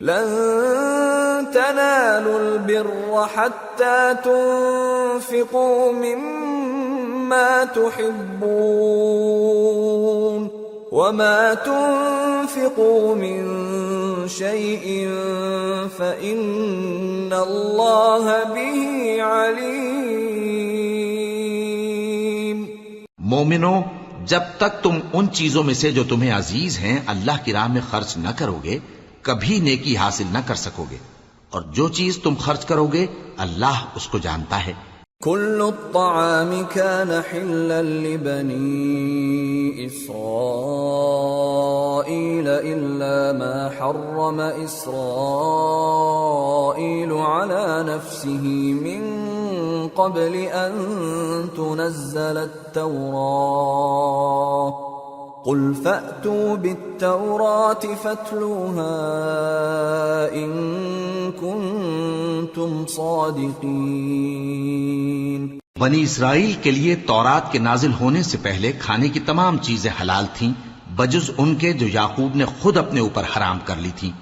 لن تنالوا البر حتى تنفقوا مما تحبون وما تنفقوا من شيء فإن الله به عليم۔ مومنو، جب تک تم ان چیزوں میں سے جو تمہیں عزیز ہیں اللہ کی راہ میں خرچ نہ کرو گے کبھی نیکی حاصل نہ کر سکو گے، اور جو چیز تم خرچ کرو گے اللہ اس کو جانتا ہے۔ كل الطعام كان حلا لبني إسرائيل إلا ما حرم إسرائيل على نفسه من قبل أن تنزل التوراة قل فأتوا بالتوراة فاتلوها إن كنتم صادقين۔ بنی اسرائیل کے لیے تورات کے نازل ہونے سے پہلے کھانے کی تمام چیزیں حلال تھیں بجز ان کے جو یعقوب نے خود اپنے اوپر حرام کر لی تھیں۔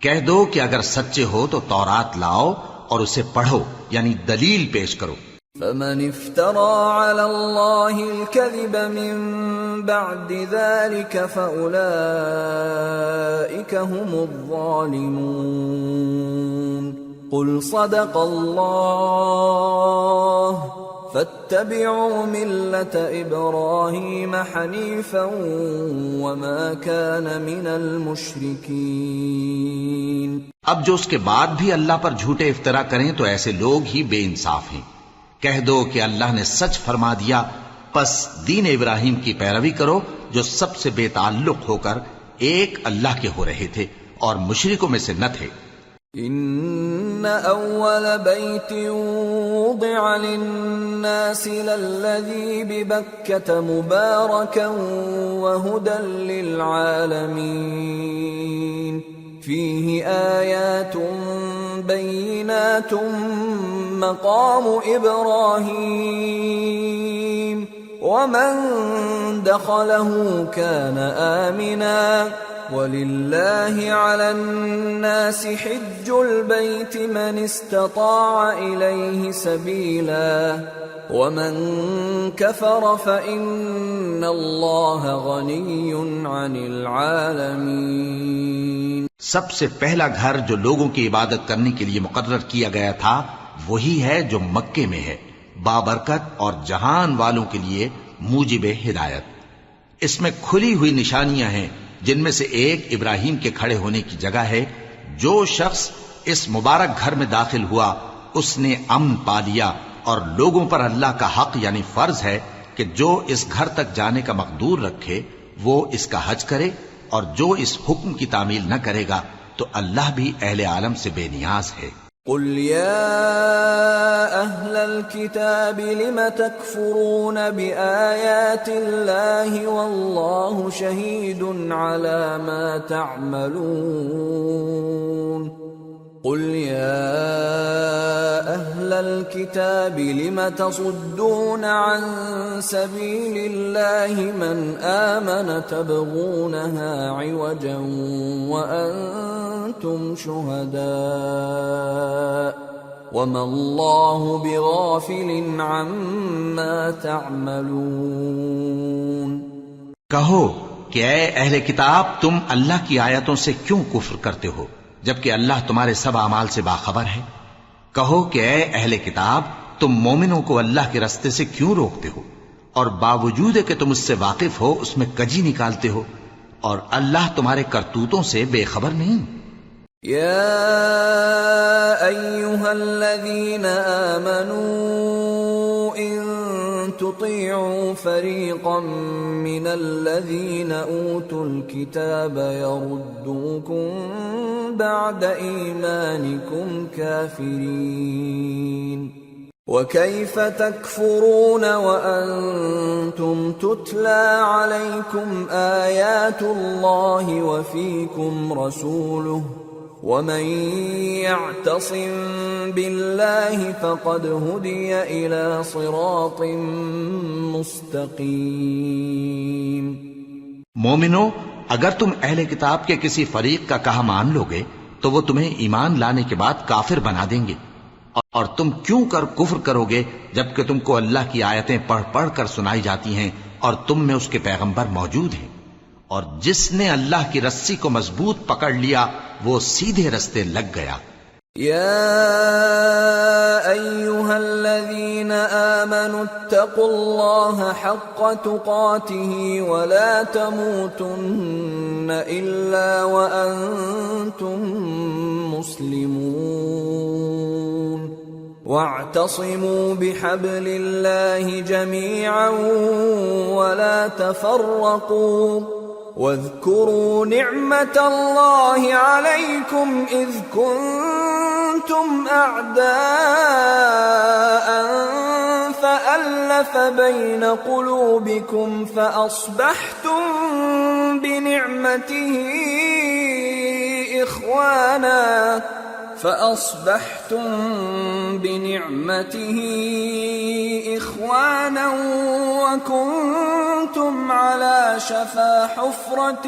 کہہ دو کہ اگر سچے ہو تو تورات لاؤ اور اسے پڑھو، یعنی دلیل پیش کرو۔ فمن افترى على الله الكذب من بعد ذلك فأولئك هم الظالمون۔ قل صدق الله فاتبعوا ملة إبراهيم حنيفا وما كان من المشركين۔ اب جو اس کے بعد بھی اللہ پر جھوٹے افطرا کریں تو ایسے لوگ ہی بے انصاف ہیں۔ کہہ دو کہ اللہ نے سچ فرما دیا، پس دین ابراہیم کی پیروی کرو جو سب سے بے تعلق ہو کر ایک اللہ کے ہو رہے تھے اور مشرکوں میں سے نہ تھے۔ ان اول بیت وضع للناس للذی ببکۃ مبارکا وہدی للعالمین فیہ آیات بینات مقام ابراہیم ومن دخلہ کان آمنا وَلِلَّهِ عَلَى النَّاسِ حِجُّ الْبَيْتِ مَنِ اسْتَطَاعَ إِلَيْهِ سَبِيلًا وَمَن كَفَرَ فَإِنَّ اللَّهَ غَنِيٌّ عَنِ الْعَالَمِينَ۔ سب سے پہلا گھر جو لوگوں کی عبادت کرنے کے لیے مقرر کیا گیا تھا وہی ہے جو مکے میں ہے، بابرکت اور جہان والوں کے لیے موجب ہدایت۔ اس میں کھلی ہوئی نشانیاں ہیں جن میں سے ایک ابراہیم کے کھڑے ہونے کی جگہ ہے۔ جو شخص اس مبارک گھر میں داخل ہوا اس نے امن پا لیا، اور لوگوں پر اللہ کا حق یعنی فرض ہے کہ جو اس گھر تک جانے کا مقدور رکھے وہ اس کا حج کرے، اور جو اس حکم کی تعمیل نہ کرے گا تو اللہ بھی اہل عالم سے بے نیاز ہے۔ قل يا أهل الكتاب لم تكفرون بآيات الله والله شهيد على ما تعملون قل يا أهل الكتاب لم تصدون عن سبيل الله من آمن تبغونها عوجا وأنتم شهداء وما الله بغافل عما تعملون۔ کہو کہ اے اہل کتاب تم اللہ کی آیتوں سے کیوں کفر کرتے ہو جبکہ اللہ تمہارے سب اعمال سے باخبر ہے۔ کہو کہ اے اہل کتاب تم مومنوں کو اللہ کے رستے سے کیوں روکتے ہو، اور باوجود کہ تم اس سے واقف ہو اس میں کجی نکالتے ہو، اور اللہ تمہارے کرتوتوں سے بے خبر نہیں۔ یا ایھا الذین آمنوا ان تطیعوا فریقا من الذین اوتوا الکتاب یردوکم بعد ایمانکم کافرین وَكَيْفَ تَكْفُرُونَ وَأَنْتُمْ تُتْلَى عَلَيْكُمْ آيَاتُ اللَّهِ وَفِيكُمْ رَسُولُهُ وَمَنْ يَعْتَصِمْ بِاللَّهِ فَقَدْ هُدِيَ إِلَى صِرَاطٍ مُسْتَقِيمٍ۔ مومنو، اگر تم اہل کتاب کے کسی فریق کا کہا مان لو گے تو وہ تمہیں ایمان لانے کے بعد کافر بنا دیں گے، اور تم کیوں کر کفر کرو گے جبکہ تم کو اللہ کی آیتیں پڑھ پڑھ کر سنائی جاتی ہیں اور تم میں اس کے پیغمبر موجود ہیں۔ اور جس نے اللہ کی رسی کو مضبوط پکڑ لیا وہ سیدھے رستے لگ گیا۔ يا أيها الذين آمنوا اتقوا الله حق تقاته ولا تموتن إلا وأنتم مسلمون واعتصموا بحبل الله جميعا ولا تفرقوا واذكروا نعمة الله عليكم إذ كنتم أعداء فألف بين قلوبكم فأصبحتم بنعمته إخوانا وكنتم على شفا حفرة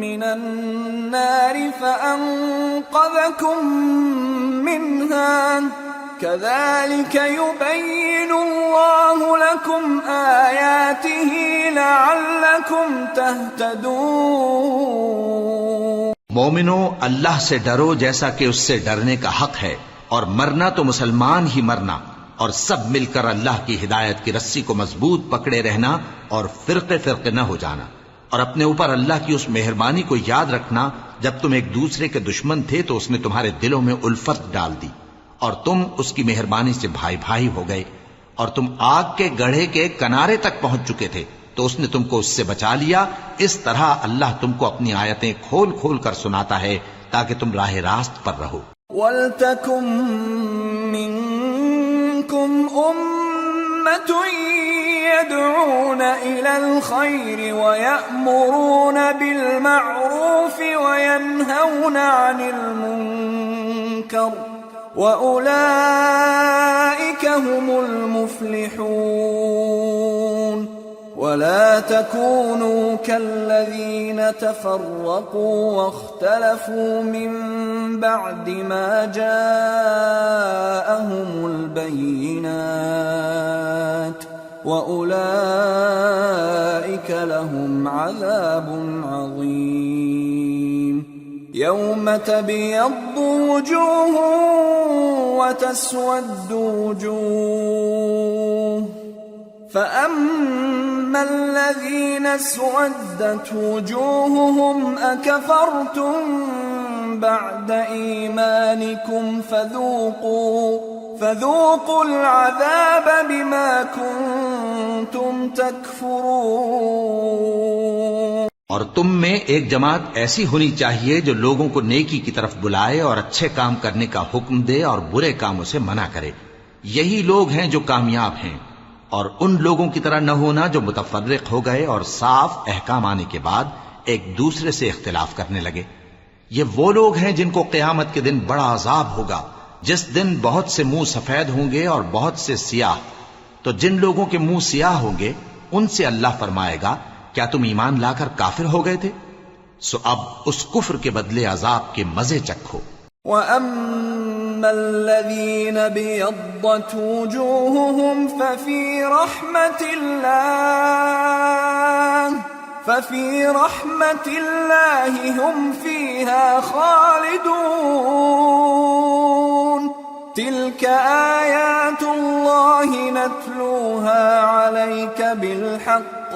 من النار فأنقذكم منها كذلك يبين الله لكم آياته لعلكم تهتدون۔ مومنو، اللہ سے ڈرو جیسا کہ اس سے ڈرنے کا حق ہے، اور مرنا تو مسلمان ہی مرنا، اور سب مل کر اللہ کی ہدایت کی رسی کو مضبوط پکڑے رہنا اور فرقے فرقے نہ ہو جانا، اور اپنے اوپر اللہ کی اس مہربانی کو یاد رکھنا جب تم ایک دوسرے کے دشمن تھے تو اس نے تمہارے دلوں میں الفت ڈال دی اور تم اس کی مہربانی سے بھائی بھائی ہو گئے، اور تم آگ کے گڑھے کے کنارے تک پہنچ چکے تھے تو اس نے تم کو اس سے بچا لیا۔ اس طرح اللہ تم کو اپنی آیتیں کھول کھول کر سناتا ہے تاکہ تم راہ راست پر رہو۔ وَلْتَكُن مِّنكُمْ أُمَّةٌ يَدْعُونَ إِلَى الْخَيْرِ وَيَأْمُرُونَ بِالْمَعْرُوفِ وَيَنْهَوْنَ عَنِ الْمُنكَرِ وَأُولَئِكَ هُمُ الْمُفْلِحُونَ۔ ولا تكونوا كالذين تفرقوا واختلفوا من بعد ما جاءهم البينات وأولئك لهم عذاب عظيم۔ يوم تبيض وجوه وتسود وجوه فأما الذين اسودت وجوههم أكفرتم بعد إيمانكم فذوقوا العذاب بما كنتم تكفرون۔ اور تم میں ایک جماعت ایسی ہونی چاہیے جو لوگوں کو نیکی کی طرف بلائے اور اچھے کام کرنے کا حکم دے اور برے کاموں سے منع کرے، یہی لوگ ہیں جو کامیاب ہیں۔ اور ان لوگوں کی طرح نہ ہونا جو متفرق ہو گئے اور صاف احکام آنے کے بعد ایک دوسرے سے اختلاف کرنے لگے۔ یہ وہ لوگ ہیں جن کو قیامت کے دن بڑا عذاب ہوگا، جس دن بہت سے منہ سفید ہوں گے اور بہت سے سیاہ۔ تو جن لوگوں کے منہ سیاہ ہوں گے ان سے اللہ فرمائے گا، کیا تم ایمان لا کر کافر ہو گئے تھے؟ سو اب اس کفر کے بدلے عذاب کے مزے چکھو۔ وَأَمَّا الَّذِينَ بِيَضَّتْ وُجُوهُهُمْ فَفِي رَحْمَةِ اللَّهِ هُمْ فِيهَا خَالِدُونَ۔ تِلْكَ آيَاتُ اللَّهِ نَتْلُوهَا عَلَيْكَ بِالْحَقِّ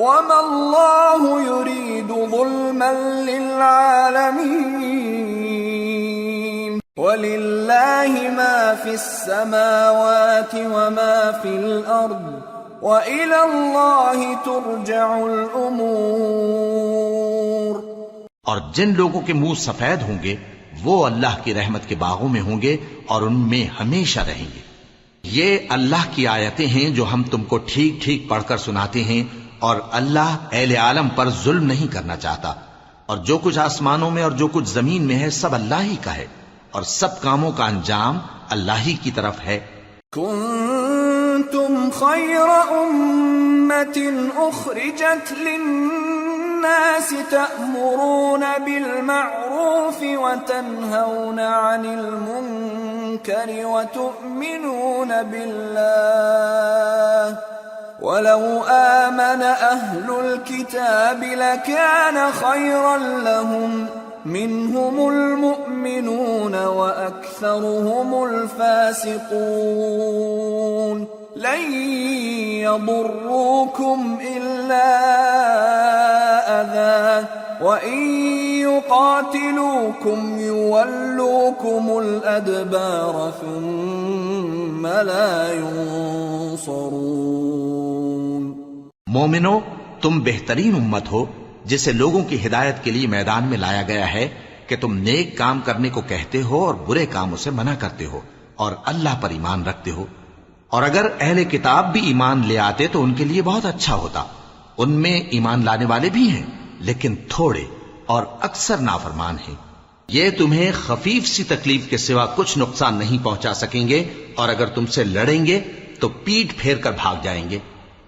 وَمَا اللَّهُ يُرِيدُ ظُلْمًا لِّلْعَالَمِينَ۔ وَلِلَّهِ مَا فِي السَّمَاوَاتِ وَمَا فِي الْأَرْضِ وَإِلَى اللَّهِ تُرْجَعُ الْأُمُورُ۔ اور جن لوگوں کے منہ سفید ہوں گے وہ اللہ کی رحمت کے باغوں میں ہوں گے اور ان میں ہمیشہ رہیں گے۔ یہ اللہ کی آیتیں ہیں جو ہم تم کو ٹھیک ٹھیک پڑھ کر سناتے ہیں، اور اللہ اہل عالم پر ظلم نہیں کرنا چاہتا، اور جو کچھ آسمانوں میں اور جو کچھ زمین میں ہے سب اللہ ہی کا ہے، اور سب کاموں کا انجام اللہ ہی کی طرف ہے۔ كنتم خير أمة أخرجت للناس تأمرون أتأمرون بالمعروف وتنهون عن المنكر وتؤمنون بالله ولو آمن أهل الكتاب لكان خيرا لهم منهم المؤمنون وأكثرهم الفاسقون لن يضروكم إلا أذى وإن يقاتلوكم يولوكم الأدبار ثم لا ينصرون. مومنو، تم بہترین امت ہو جسے لوگوں کی ہدایت کے لیے میدان میں لایا گیا ہے کہ تم نیک کام کرنے کو کہتے ہو اور برے کاموں سے منع کرتے ہو اور اللہ پر ایمان رکھتے ہو. اور اگر اہل کتاب بھی ایمان لے آتے تو ان کے لیے بہت اچھا ہوتا. ان میں ایمان لانے والے بھی ہیں لیکن تھوڑے اور اکثر نافرمان ہیں. یہ تمہیں خفیف سی تکلیف کے سوا کچھ نقصان نہیں پہنچا سکیں گے، اور اگر تم سے لڑیں گے تو پیٹ پھیر کر بھاگ جائیں گے،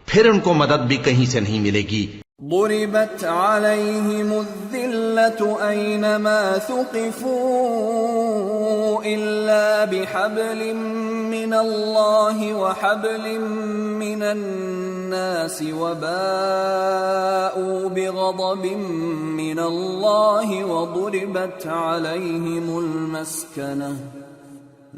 پھر ان کو مدد بھی کہیں سے نہیں ملے گی. ضربت عليهم الذلة أينما ثقفوا إلا بحبل من الله وحبل من الناس وباءوا بغضب من الله وضربت عليهم المسكنة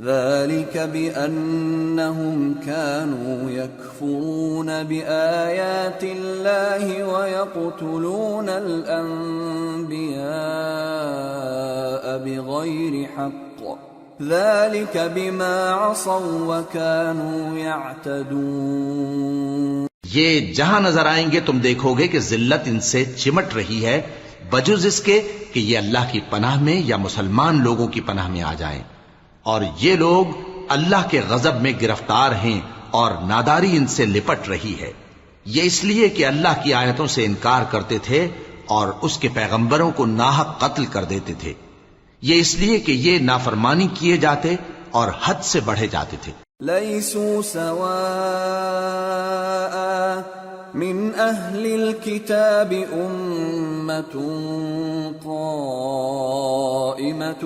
ذلك بأنهم كانوا يكفرون بآيات الله ويقتلون الأنبياء بغير حق ذلك بما عصوا وكانوا يعتدون. یہ جہاں نظر آئیں گے تم دیکھو گے کہ ذلت ان سے چمٹ رہی ہے بجز اس کے کہ یہ اللہ کی پناہ میں یا مسلمان لوگوں کی پناہ میں آ جائیں. اور یہ لوگ اللہ کے غضب میں گرفتار ہیں اور ناداری ان سے لپٹ رہی ہے. یہ اس لیے کہ اللہ کی آیتوں سے انکار کرتے تھے اور اس کے پیغمبروں کو ناحق قتل کر دیتے تھے. یہ اس لیے کہ یہ نافرمانی کیے جاتے اور حد سے بڑھے جاتے تھے. لیسوا سواء من اہل الكتاب امة قائمة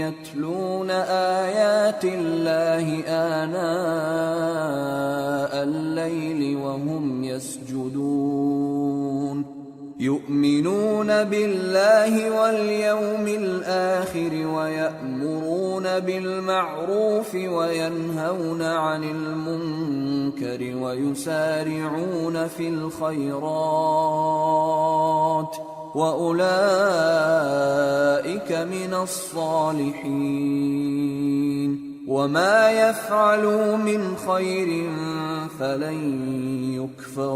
يتلون آیات اللہ آناء الليل وهم يسجدون يؤمنون بالله واليوم الآخر ويأمرون بالمعروف وينهون عن المنكر ويسارعون في الخيرات وأولئك من الصالحين وما يفعلوا من خير فلن يكفروه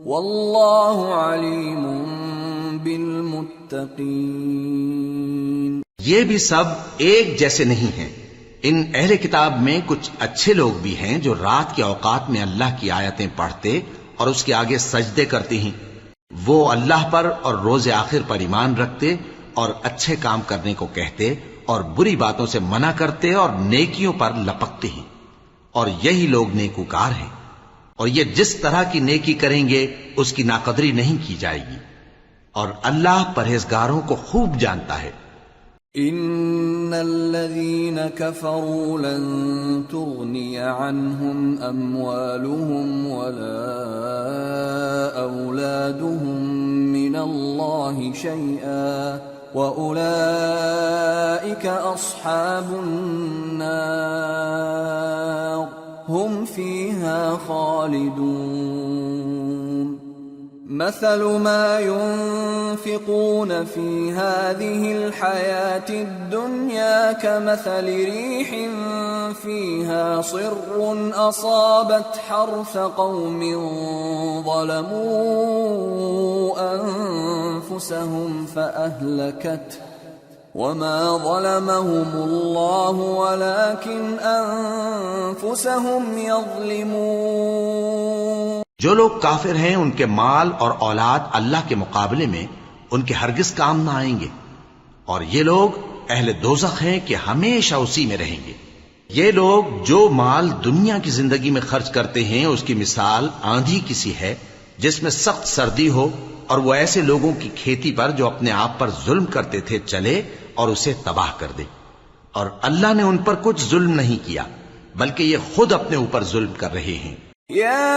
واللہ علیم بالمتقین. یہ بھی سب ایک جیسے نہیں ہیں. ان اہل کتاب میں کچھ اچھے لوگ بھی ہیں جو رات کے اوقات میں اللہ کی آیتیں پڑھتے اور اس کے آگے سجدے کرتے ہیں. وہ اللہ پر اور روز آخر پر ایمان رکھتے اور اچھے کام کرنے کو کہتے اور بری باتوں سے منع کرتے اور نیکیوں پر لپکتے ہیں، اور یہی لوگ نیکوکار ہیں. اور یہ جس طرح کی نیکی کریں گے اس کی ناقدری نہیں کی جائے گی، اور اللہ پرہیزگاروں کو خوب جانتا ہے. ان الذين كفروا لن تغني عنهم اموالهم ولا اولادهم من الله شيئا واولئك اصحاب النار هم فيها خالدون. مثل ما ينفقون في هذه الحياة الدنيا كمثل ريح فيها صر أصابت حرث قوم ظلموا أنفسهم فأهلكته وما ظلمهم الله ولكن أنفسهم يظلمون. جو لوگ کافر ہیں ان کے مال اور اولاد اللہ کے مقابلے میں ان کے ہرگز کام نہ آئیں گے، اور یہ لوگ اہل دوزخ ہیں کہ ہمیشہ اسی میں رہیں گے. یہ لوگ جو مال دنیا کی زندگی میں خرچ کرتے ہیں اس کی مثال آندھی کسی ہے جس میں سخت سردی ہو اور وہ ایسے لوگوں کی کھیتی پر جو اپنے آپ پر ظلم کرتے تھے چلے اور اسے تباہ کر دے. اور اللہ نے ان پر کچھ ظلم نہیں کیا بلکہ یہ خود اپنے اوپر ظلم کر رہے ہیں. يا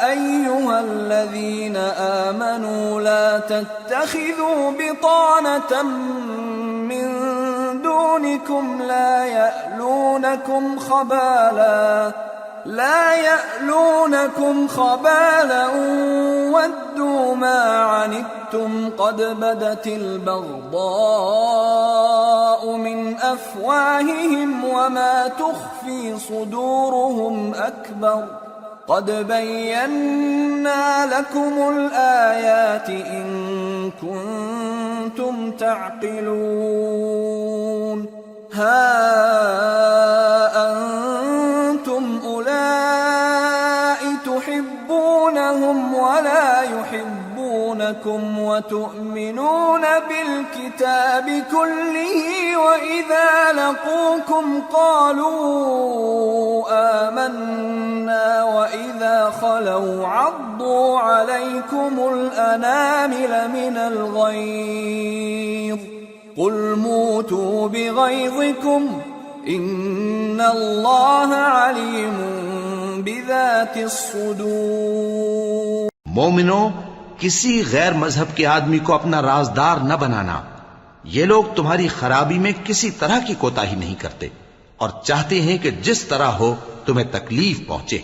أيها الذين آمنوا لا تتخذوا بطانة من دونكم لا يألونكم خبالا ودوا ما عنتم قد بدت البغضاء من أفواههم وما تخفي صدورهم أكبر قد بينا لكم الآيات إن كنتم تعقلون. ها أنتم أولئك تحبونهم ولا يحبونكم وتؤمنون بالكتاب كله وإذا لقوكم قالوا آمنا وإذا خلوا عضوا عليكم الأنامل من الغيظ قل موتوا بغيظكم ان اللہ علیم بذات الصدور. مومنو، کسی غیر مذہب کے آدمی کو اپنا رازدار نہ بنانا. یہ لوگ تمہاری خرابی میں کسی طرح کی کوتاہی نہیں کرتے اور چاہتے ہیں کہ جس طرح ہو تمہیں تکلیف پہنچے.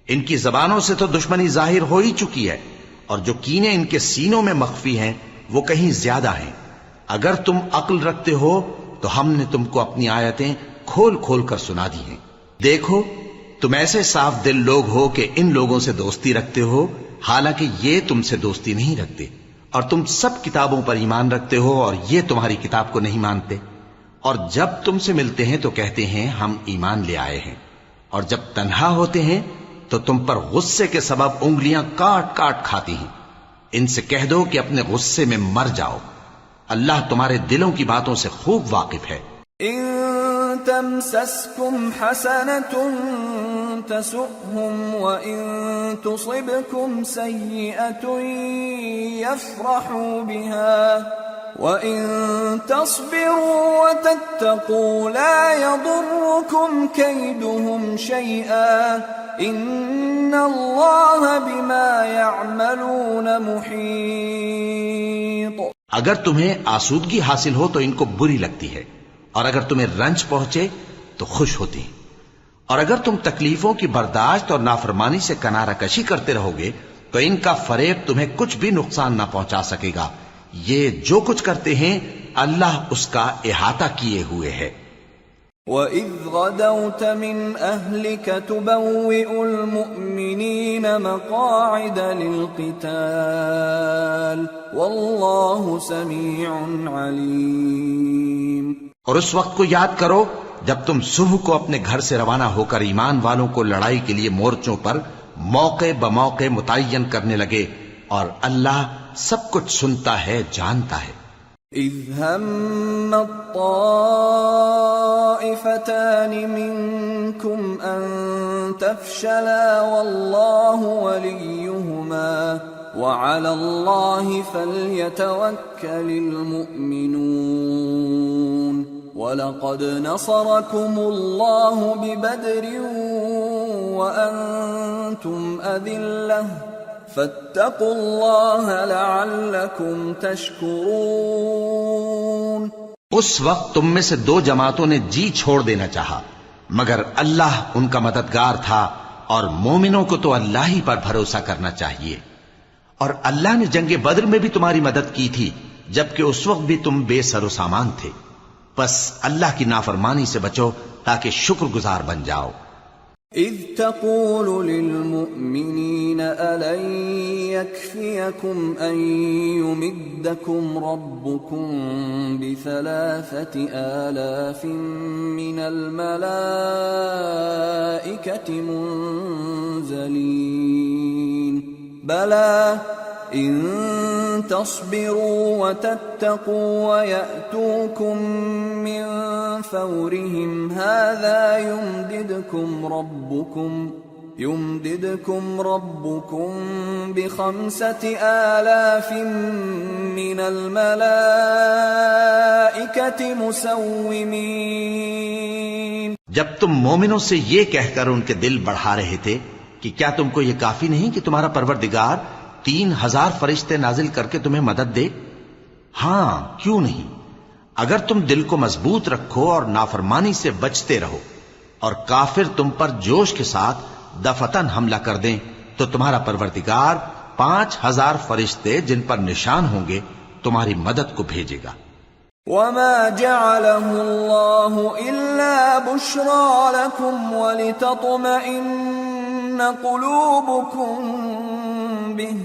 ان کی زبانوں سے تو دشمنی ظاہر ہو ہی چکی ہے اور جو کینے ان کے سینوں میں مخفی ہیں وہ کہیں زیادہ ہیں. اگر تم عقل رکھتے ہو تو ہم نے تم کو اپنی آیتیں کھول کھول کر سنا دی ہیں. دیکھو تم ایسے صاف دل لوگ ہو کہ ان لوگوں سے دوستی رکھتے ہو حالانکہ یہ تم سے دوستی نہیں رکھتے، اور تم سب کتابوں پر ایمان رکھتے ہو اور یہ تمہاری کتاب کو نہیں مانتے. اور جب تم سے ملتے ہیں تو کہتے ہیں ہم ایمان لے آئے ہیں، اور جب تنہا ہوتے ہیں تو تم پر غصے کے سبب انگلیاں کاٹ کاٹ کھاتی ہیں. ان سے کہہ دو کہ اپنے غصے میں مر جاؤ، اللہ تمہارے دلوں کی باتوں سے خوب واقف ہے. ان تمسسكم حسنة تسؤهم وإن تصبكم سيئة يفرحوا بها وإن تصبروا وتتقوا لا يضركم كيدهم شيئا إن الله بما يعملون محيط. اگر تمہیں آسودگی حاصل ہو تو ان کو بری لگتی ہے، اور اگر تمہیں رنج پہنچے تو خوش ہوتی ہیں. اور اگر تم تکلیفوں کی برداشت اور نافرمانی سے کنارہ کشی کرتے رہو گے تو ان کا فریب تمہیں کچھ بھی نقصان نہ پہنچا سکے گا. یہ جو کچھ کرتے ہیں اللہ اس کا احاطہ کیے ہوئے ہے. وَإِذْ غَدَوْتَ مِنْ أَهْلِكَ تُبَوِّئُ الْمُؤْمِنِينَ مَقَاعِدَ لِلْقِتَالِ وَاللَّهُ سَمِيعٌ عَلِيمٌ. اور اس وقت کو یاد کرو جب تم صبح کو اپنے گھر سے روانہ ہو کر ایمان والوں کو لڑائی کے لیے مورچوں پر موقع بموقع متعین کرنے لگے، اور اللہ سب کچھ سنتا ہے، جانتا ہے. اذ هم الطائفتان منكم ان تفشلا والله وليهما وعلى الله فليتوكل المؤمنون. وَلَقَدْ نَصَرَكُمُ اللَّهُ بِبَدْرٍ وَأَنْتُمْ أَذِلَّةٌ فَاتَّقُوا اللَّهَ لَعَلَّكُمْ تَشْكُرُونَ. اس وقت تم میں سے دو جماعتوں نے جی چھوڑ دینا چاہا، مگر اللہ ان کا مددگار تھا، اور مومنوں کو تو اللہ ہی پر بھروسہ کرنا چاہیے. اور اللہ نے جنگ بدر میں بھی تمہاری مدد کی تھی جبکہ اس وقت بھی تم بے سر و سامان تھے. بس اللہ کی نافرمانی سے بچو تاکہ شکر گزار بن جاؤ. اذ تقول للمؤمنین ألن يكفيكم ان يمدكم ربكم ب3,000 من الملائكة منزلين بلى ان تصبروا وتتقوا ويأتوكم من فورهم هذا يمددكم ربكم يمددكم ربكم ب5,000 من الملائكة مسومين۔ جب تم مومنوں سے یہ کہہ کر ان کے دل بڑھا رہے تھے کہ کیا تم کو یہ کافی نہیں کہ تمہارا پروردگار 3,000 فرشتے نازل کر کے تمہیں مدد دے؟ ہاں، کیوں نہیں؟ اگر تم دل کو مضبوط رکھو اور نافرمانی سے بچتے رہو اور کافر تم پر جوش کے ساتھ دفتن حملہ کر دیں تو تمہارا پروردگار 5,000 فرشتے جن پر نشان ہوں گے تمہاری مدد کو بھیجے گا۔ وما جعله الله إلا بشرى لكم ولتطمئن قلوبكم به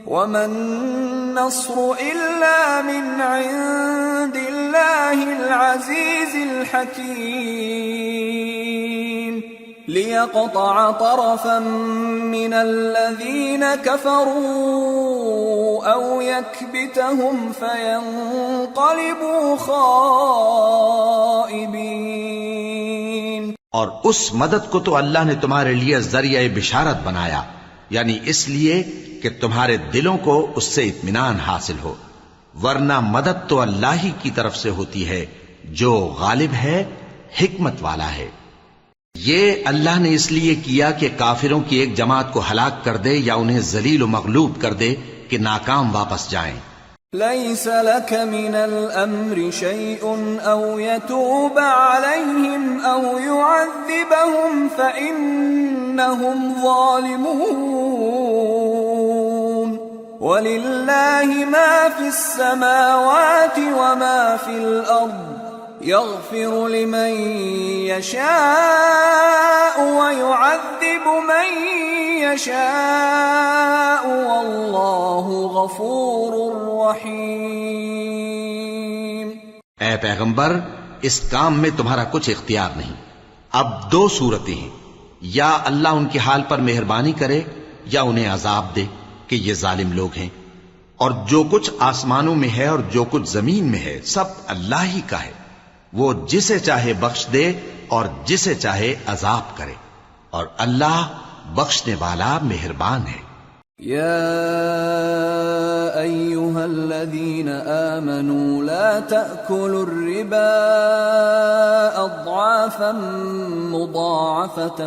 وما النصر إلا من عند الله العزيز الحكيم ليقطع طرفا من الذين كفروا أو يكبتهم فينقلبوا خائبين۔ اور اس مدد کو تو اللہ نے تمہارے لیے ذریعہ بشارت بنایا، یعنی اس لیے کہ تمہارے دلوں کو اس سے اطمینان حاصل ہو، ورنہ مدد تو اللہ ہی کی طرف سے ہوتی ہے جو غالب ہے، حکمت والا ہے۔ یہ اللہ نے اس لیے کیا کہ کافروں کی ایک جماعت کو ہلاک کر دے یا انہیں ذلیل و مغلوب کر دے کہ ناکام واپس جائیں۔ ليس لك من الأمر شيء أو يتوب عليهم أو يعذبهم فإنهم ظالمون ولله ما في السماوات وما في الأرض يغفر لمن يشاء ويعذب من يشاء والله غفور رحیم۔ اے پیغمبر، اس کام میں تمہارا کچھ اختیار نہیں۔ اب 2 صورتیں ہیں، یا اللہ ان کے حال پر مہربانی کرے یا انہیں عذاب دے کہ یہ ظالم لوگ ہیں، اور جو کچھ آسمانوں میں ہے اور جو کچھ زمین میں ہے سب اللہ ہی کا ہے، وہ جسے چاہے بخش دے اور جسے چاہے عذاب کرے، اور اللہ بخشنے والا مہربان ہے۔ يا أيها الذين آمنوا لا تأكلوا الربا أضعافا مضاعفة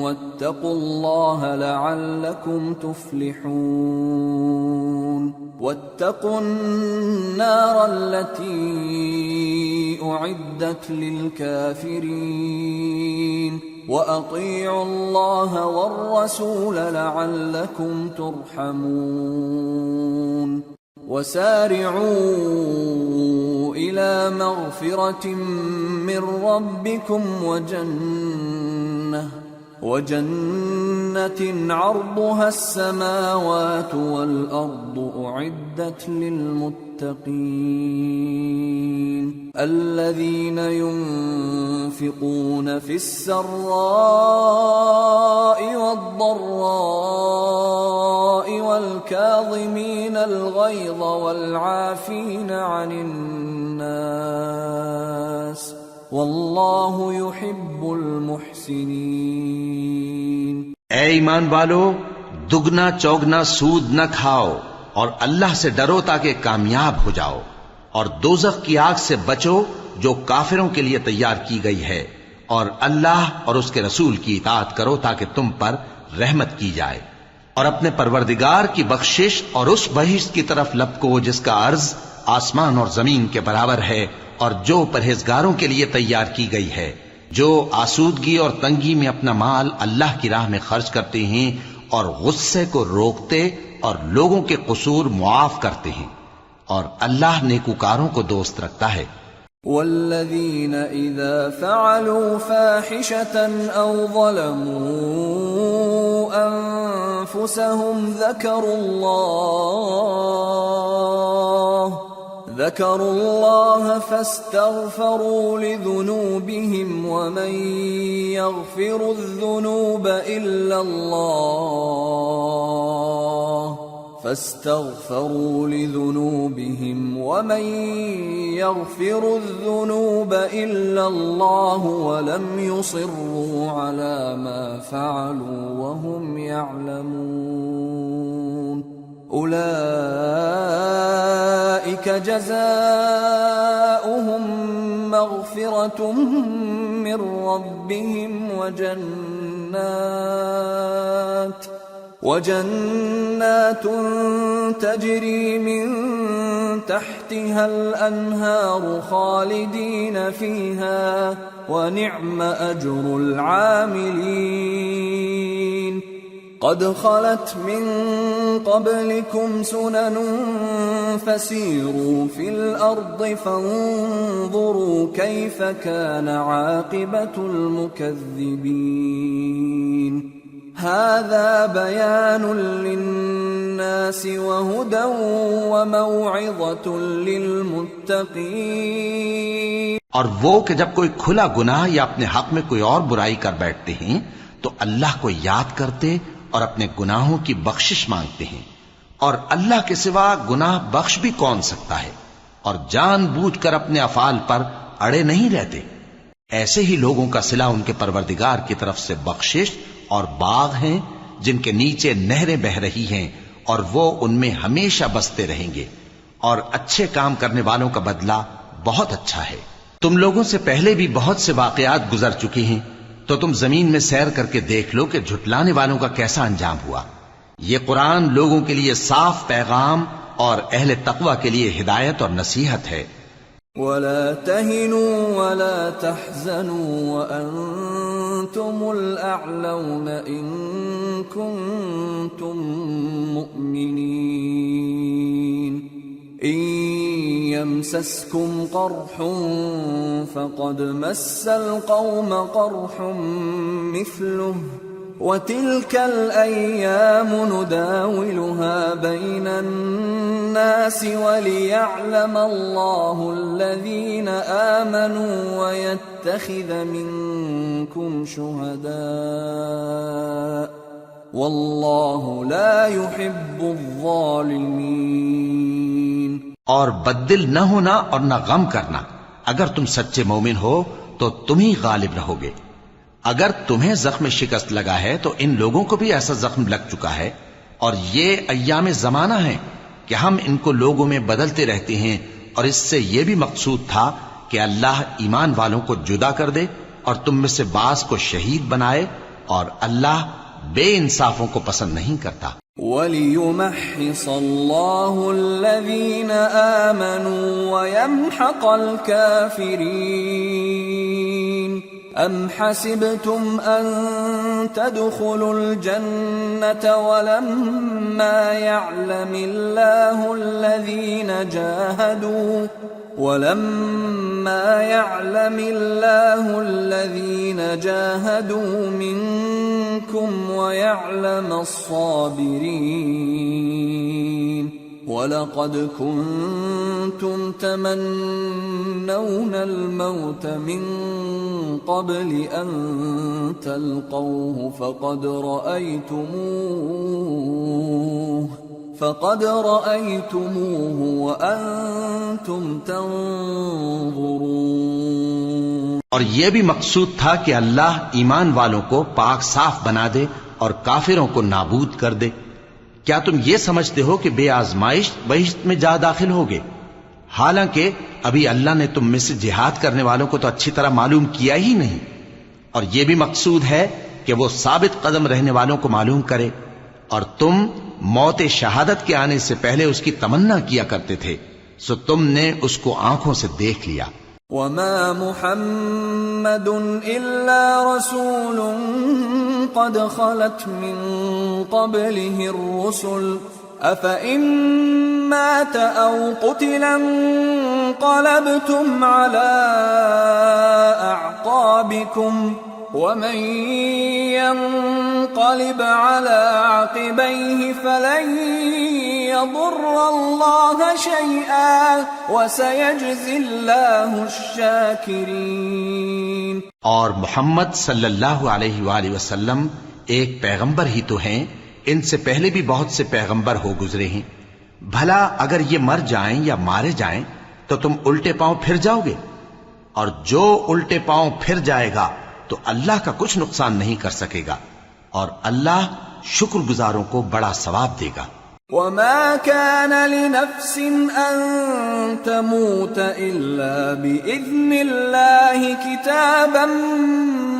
واتقوا الله لعلكم تفلحون واتقوا النار التي أعدت للكافرين وأطيعوا الله والرسول لعلكم ترحمون وسارعوا إلى مغفرة من ربكم وجنة عرضها السماوات والأرض أعدت للمتقين الذين ينفقون في السراء والضراء والكاظمين الغيظ والعافين عن الناس واللہ يحب المحسنین۔ اے ایمان والو، دگنا چوگنا سود نہ کھاؤ اور اللہ سے ڈرو تاکہ کامیاب ہو جاؤ، اور دوزخ کی آگ سے بچو جو کافروں کے لیے تیار کی گئی ہے، اور اللہ اور اس کے رسول کی اطاعت کرو تاکہ تم پر رحمت کی جائے، اور اپنے پروردگار کی بخشش اور اس بہشت کی طرف لپکو جس کا عرض آسمان اور زمین کے برابر ہے، اور جو پرہیزگاروں کے لیے تیار کی گئی ہے، جو آسودگی اور تنگی میں اپنا مال اللہ کی راہ میں خرچ کرتے ہیں اور غصے کو روکتے اور لوگوں کے قصور معاف کرتے ہیں، اور اللہ نیکوکاروں کو دوست رکھتا ہے۔ والذین اذا فعلوا فاحشة او ظلموا انفسهم ذكروا الله فاستغفروا لذنوبهم ومن يغفر الذنوب إلا الله فاستغفروا لذنوبهم ومن يغفر الذنوب إلا الله ولم يصروا على ما فعلوا وهم يعلمون أولئك جزاؤهم مغفرة من ربهم وجنات تجري من تحتها الأنهار خالدين فيها ونعم أجر العاملين قد خلت من قبلكم سنن فسيروا في الأرض فانظروا كيف كان عاقبة المكذبين هذا بيان للناس وهدى وموعظة للمتقين۔ اور وہ کہ جب کوئی کھلا گناہ یا اپنے حق میں کوئی اور برائی کر بیٹھتے ہیں تو اللہ کو یاد کرتے اور اپنے گناہوں کی بخشش مانگتے ہیں، اور اللہ کے سوا گناہ بخش بھی کون سکتا ہے، اور جان بوجھ کر اپنے افعال پر اڑے نہیں رہتے۔ ایسے ہی لوگوں کا صلہ ان کے پروردگار کی طرف سے بخشش اور باغ ہیں جن کے نیچے نہریں بہ رہی ہیں، اور وہ ان میں ہمیشہ بستے رہیں گے، اور اچھے کام کرنے والوں کا بدلہ بہت اچھا ہے۔ تم لوگوں سے پہلے بھی بہت سے واقعات گزر چکے ہیں، تو تم زمین میں سیر کر کے دیکھ لو کہ جھٹلانے والوں کا کیسا انجام ہوا۔ یہ قرآن لوگوں کے لیے صاف پیغام اور اہل تقوی کے لیے ہدایت اور نصیحت ہے۔ وَلَا تَهِنُوا وَلَا تَحْزَنُوا وَأَنْتُمُ الْأَعْلَوْنَ إِن كُنتُم مُّؤْمِنِينَ إِن يَمْسَسْكُمْ قَرْحٌ فَقَدْ مَسَّ الْقَوْمَ قَرْحٌ مِثْلُهُ وَتِلْكَ الْأَيَّامُ نُدَاوِلُهَا بَيْنَ النَّاسِ وَلِيَعْلَمَ اللَّهُ الَّذِينَ آمَنُوا وَيَتَّخِذَ مِنكُمْ شُهَدَاءَ وَاللَّهُ لَا يُحِبُّ الظَّالِمِينَ۔ اور بددل نہ ہونا اور نہ غم کرنا، اگر تم سچے مومن ہو تو تم ہی غالب رہو گے۔ اگر تمہیں زخم شکست لگا ہے تو ان لوگوں کو بھی ایسا زخم لگ چکا ہے، اور یہ ایام زمانہ ہیں کہ ہم ان کو لوگوں میں بدلتے رہتے ہیں، اور اس سے یہ بھی مقصود تھا کہ اللہ ایمان والوں کو جدا کر دے اور تم میں سے بعض کو شہید بنائے، اور اللہ بے انصافوں کو پسند نہیں کرتا۔ وَلِيُمَحِّصَ اللَّهُ الَّذِينَ آمَنُوا وَيَمْحَقَ الْكَافِرِينَ أَمْ حَسِبْتُمْ أَن تَدْخُلُوا الْجَنَّةَ وَلَمَّا يَعْلَمِ اللَّهُ الَّذِينَ جَاهَدُوا مِنكُمْ وَيَعْلَمَ الصَّابِرِينَ وَلَقَدْ كُنتُمْ تَمَنَّوْنَ الْمَوْتَ مِنْ قَبْلِ أَنْ تَلْقَوْهُ فَقَدْ رَأَيْتُمُوهُ وَأَنْتُمْ تَنْظُرُونَ۔ اور یہ بھی مقصود تھا کہ اللہ ایمان والوں کو پاک صاف بنا دے اور کافروں کو نابود کر دے۔ کیا تم یہ سمجھتے ہو کہ بے آزمائش بہشت میں جا داخل ہوگے؟ حالانکہ ابھی اللہ نے تم میں سے جہاد کرنے والوں کو تو اچھی طرح معلوم کیا ہی نہیں، اور یہ بھی مقصود ہے کہ وہ ثابت قدم رہنے والوں کو معلوم کرے، اور تم موت شہادت کے آنے سے پہلے اس کی تمنا کیا کرتے تھے، سو تم نے اس کو آنکھوں سے دیکھ لیا۔ وَمَا مُحَمَّدٌ إِلَّا رَسُولٌ قَدْ خَلَتْ مِن قَبْلِهِ الرُّسُلُ أَفَإِن مَّاتَ أَوْ قُتِلَ انقَلَبْتُمْ عَلَى أَعْقَابِكُمْ وَمَن يَنقَلِبْ عَلَى عَقِبَيْهِ فَلَن يَضُرَّ اللَّهَ شَيْئًا وَسَيَجْزِي اللَّهُ الشَّاكِرِينَ۔ اور محمد صلی اللہ علیہ وآلہ وسلم ایک پیغمبر ہی تو ہیں، ان سے پہلے بھی بہت سے پیغمبر ہو گزرے ہیں، بھلا اگر یہ مر جائیں یا مارے جائیں تو تم الٹے پاؤں پھر جاؤ گے؟ اور جو الٹے پاؤں پھر جائے گا تو اللہ کا کچھ نقصان نہیں کر سکے گا، اور اللہ شکر گزاروں کو بڑا ثواب دے گا۔ وما كان لنفس أن تموت إلا بإذن الله كتابا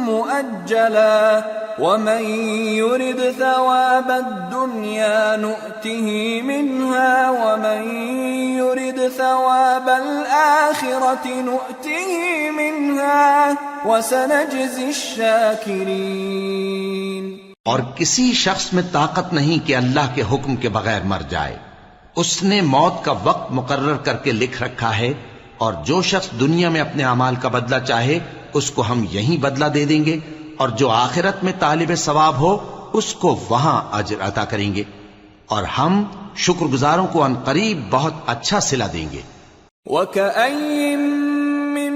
مؤجلا ومن يرد ثواب الدنيا نؤته منها ومن يرد ثواب الآخرة نؤته منها وسنجزي الشاكرين۔ اور کسی شخص میں طاقت نہیں کہ اللہ کے حکم کے بغیر مر جائے، اس نے موت کا وقت مقرر کر کے لکھ رکھا ہے، اور جو شخص دنیا میں اپنے اعمال کا بدلہ چاہے اس کو ہم یہیں بدلہ دے دیں گے، اور جو آخرت میں طالب ثواب ہو اس کو وہاں اجر عطا کریں گے، اور ہم شکر گزاروں کو عنقریب بہت اچھا صلہ دیں گے۔ وَكَأَيٍّ مِّن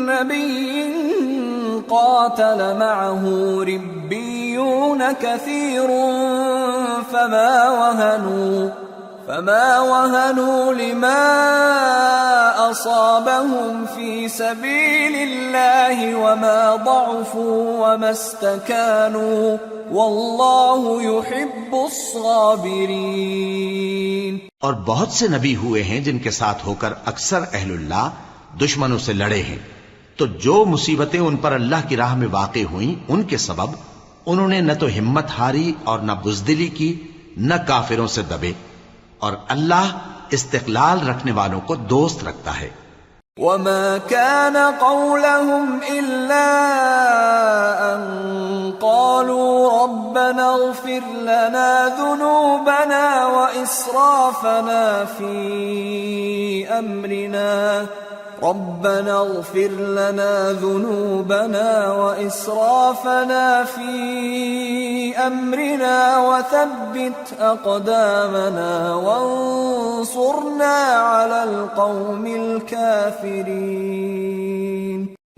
نَّبِيٍّ قاتل معه ربيون كثير فما وهنوا لما أصابهم في سبيل الله وما ضعفوا وما استكانوا والله يحب الصابرين۔ اور بہت سے نبی ہوئے ہیں جن کے ساتھ ہو کر اکثر اہل اللہ دشمنوں سے لڑے ہیں، تو جو مصیبتیں ان پر اللہ کی راہ میں واقع ہوئیں ان کے سبب انہوں نے نہ تو ہمت ہاری اور نہ بزدلی کی، نہ کافروں سے دبے، اور اللہ استقلال رکھنے والوں کو دوست رکھتا ہے۔ وما كان قولهم إلا أن قالوا ربنا اغفر لنا ذنوبنا وإسرافنا في أمرنا ربنا اغفر لنا ذنوبنا وإسرافنا في أمرنا وثبت أقدامنا وانصرنا على القوم الكافرين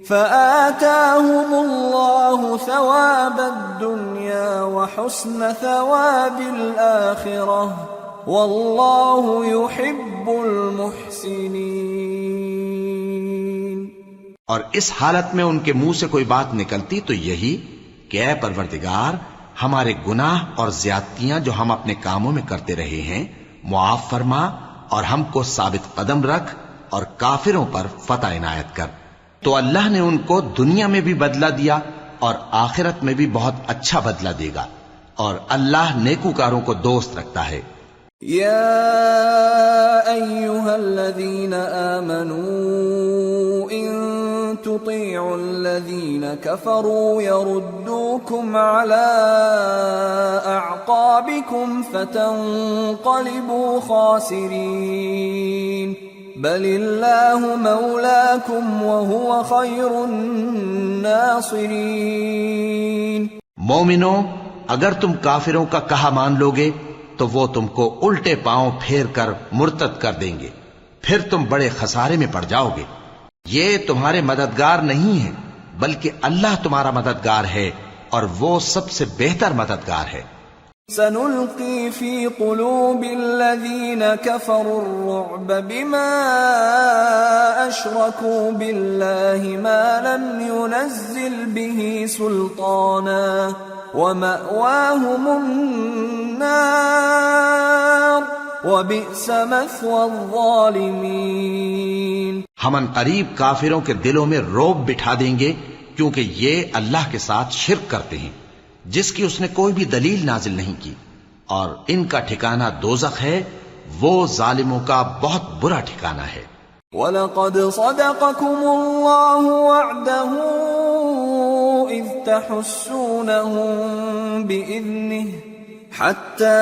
فآتاهم الله ثواب الدنيا وحسن ثواب الآخرة والله يحب المحسنين۔ اور اس حالت میں ان کے منہ سے کوئی بات نکلتی تو یہی کہ اے پروردگار، ہمارے گناہ اور زیادتیاں جو ہم اپنے کاموں میں کرتے رہے ہیں معاف فرما، اور ہم کو ثابت قدم رکھ اور کافروں پر فتح عنایت کر۔ تو اللہ نے ان کو دنیا میں بھی بدلہ دیا اور آخرت میں بھی بہت اچھا بدلہ دے گا، اور اللہ نیکوکاروں کو دوست رکھتا ہے۔ يا أيها الذين آمنوا إن تطيعوا الذين كفروا يردوكم على أعقابكم فتنقلبوا خاسرين بل الله مولاكم وهو خير الناصرين۔ مومنو، اگر تم کافروں کا کہا مان لوگے تو وہ تم کو الٹے پاؤں پھیر کر مرتد کر دیں گے، پھر تم بڑے خسارے میں پڑ جاؤ گے۔ یہ تمہارے مددگار نہیں ہیں بلکہ اللہ تمہارا مددگار ہے، اور وہ سب سے بہتر مددگار ہے۔ سنلقي في قلوب الذين كفروا الرعب بما أشركوا بالله ما لم ينزل به سلطانا ومأواهم النار وبئس مثوى الظالمين۔ ہم ان قریب کافروں کے دلوں میں رعب بٹھا دیں گے، کیونکہ یہ اللہ کے ساتھ شرک کرتے ہیں جس کی اس نے کوئی بھی دلیل نازل نہیں کی، اور ان کا ٹھکانہ دوزخ ہے، وہ ظالموں کا بہت برا ٹھکانہ ہے۔ وَلَقَدْ صَدَقَكُمُ اللَّهُ وَعْدَهُ إِذْ تَحُسُّونَهُم بِإِذْنِهِ حَتَّى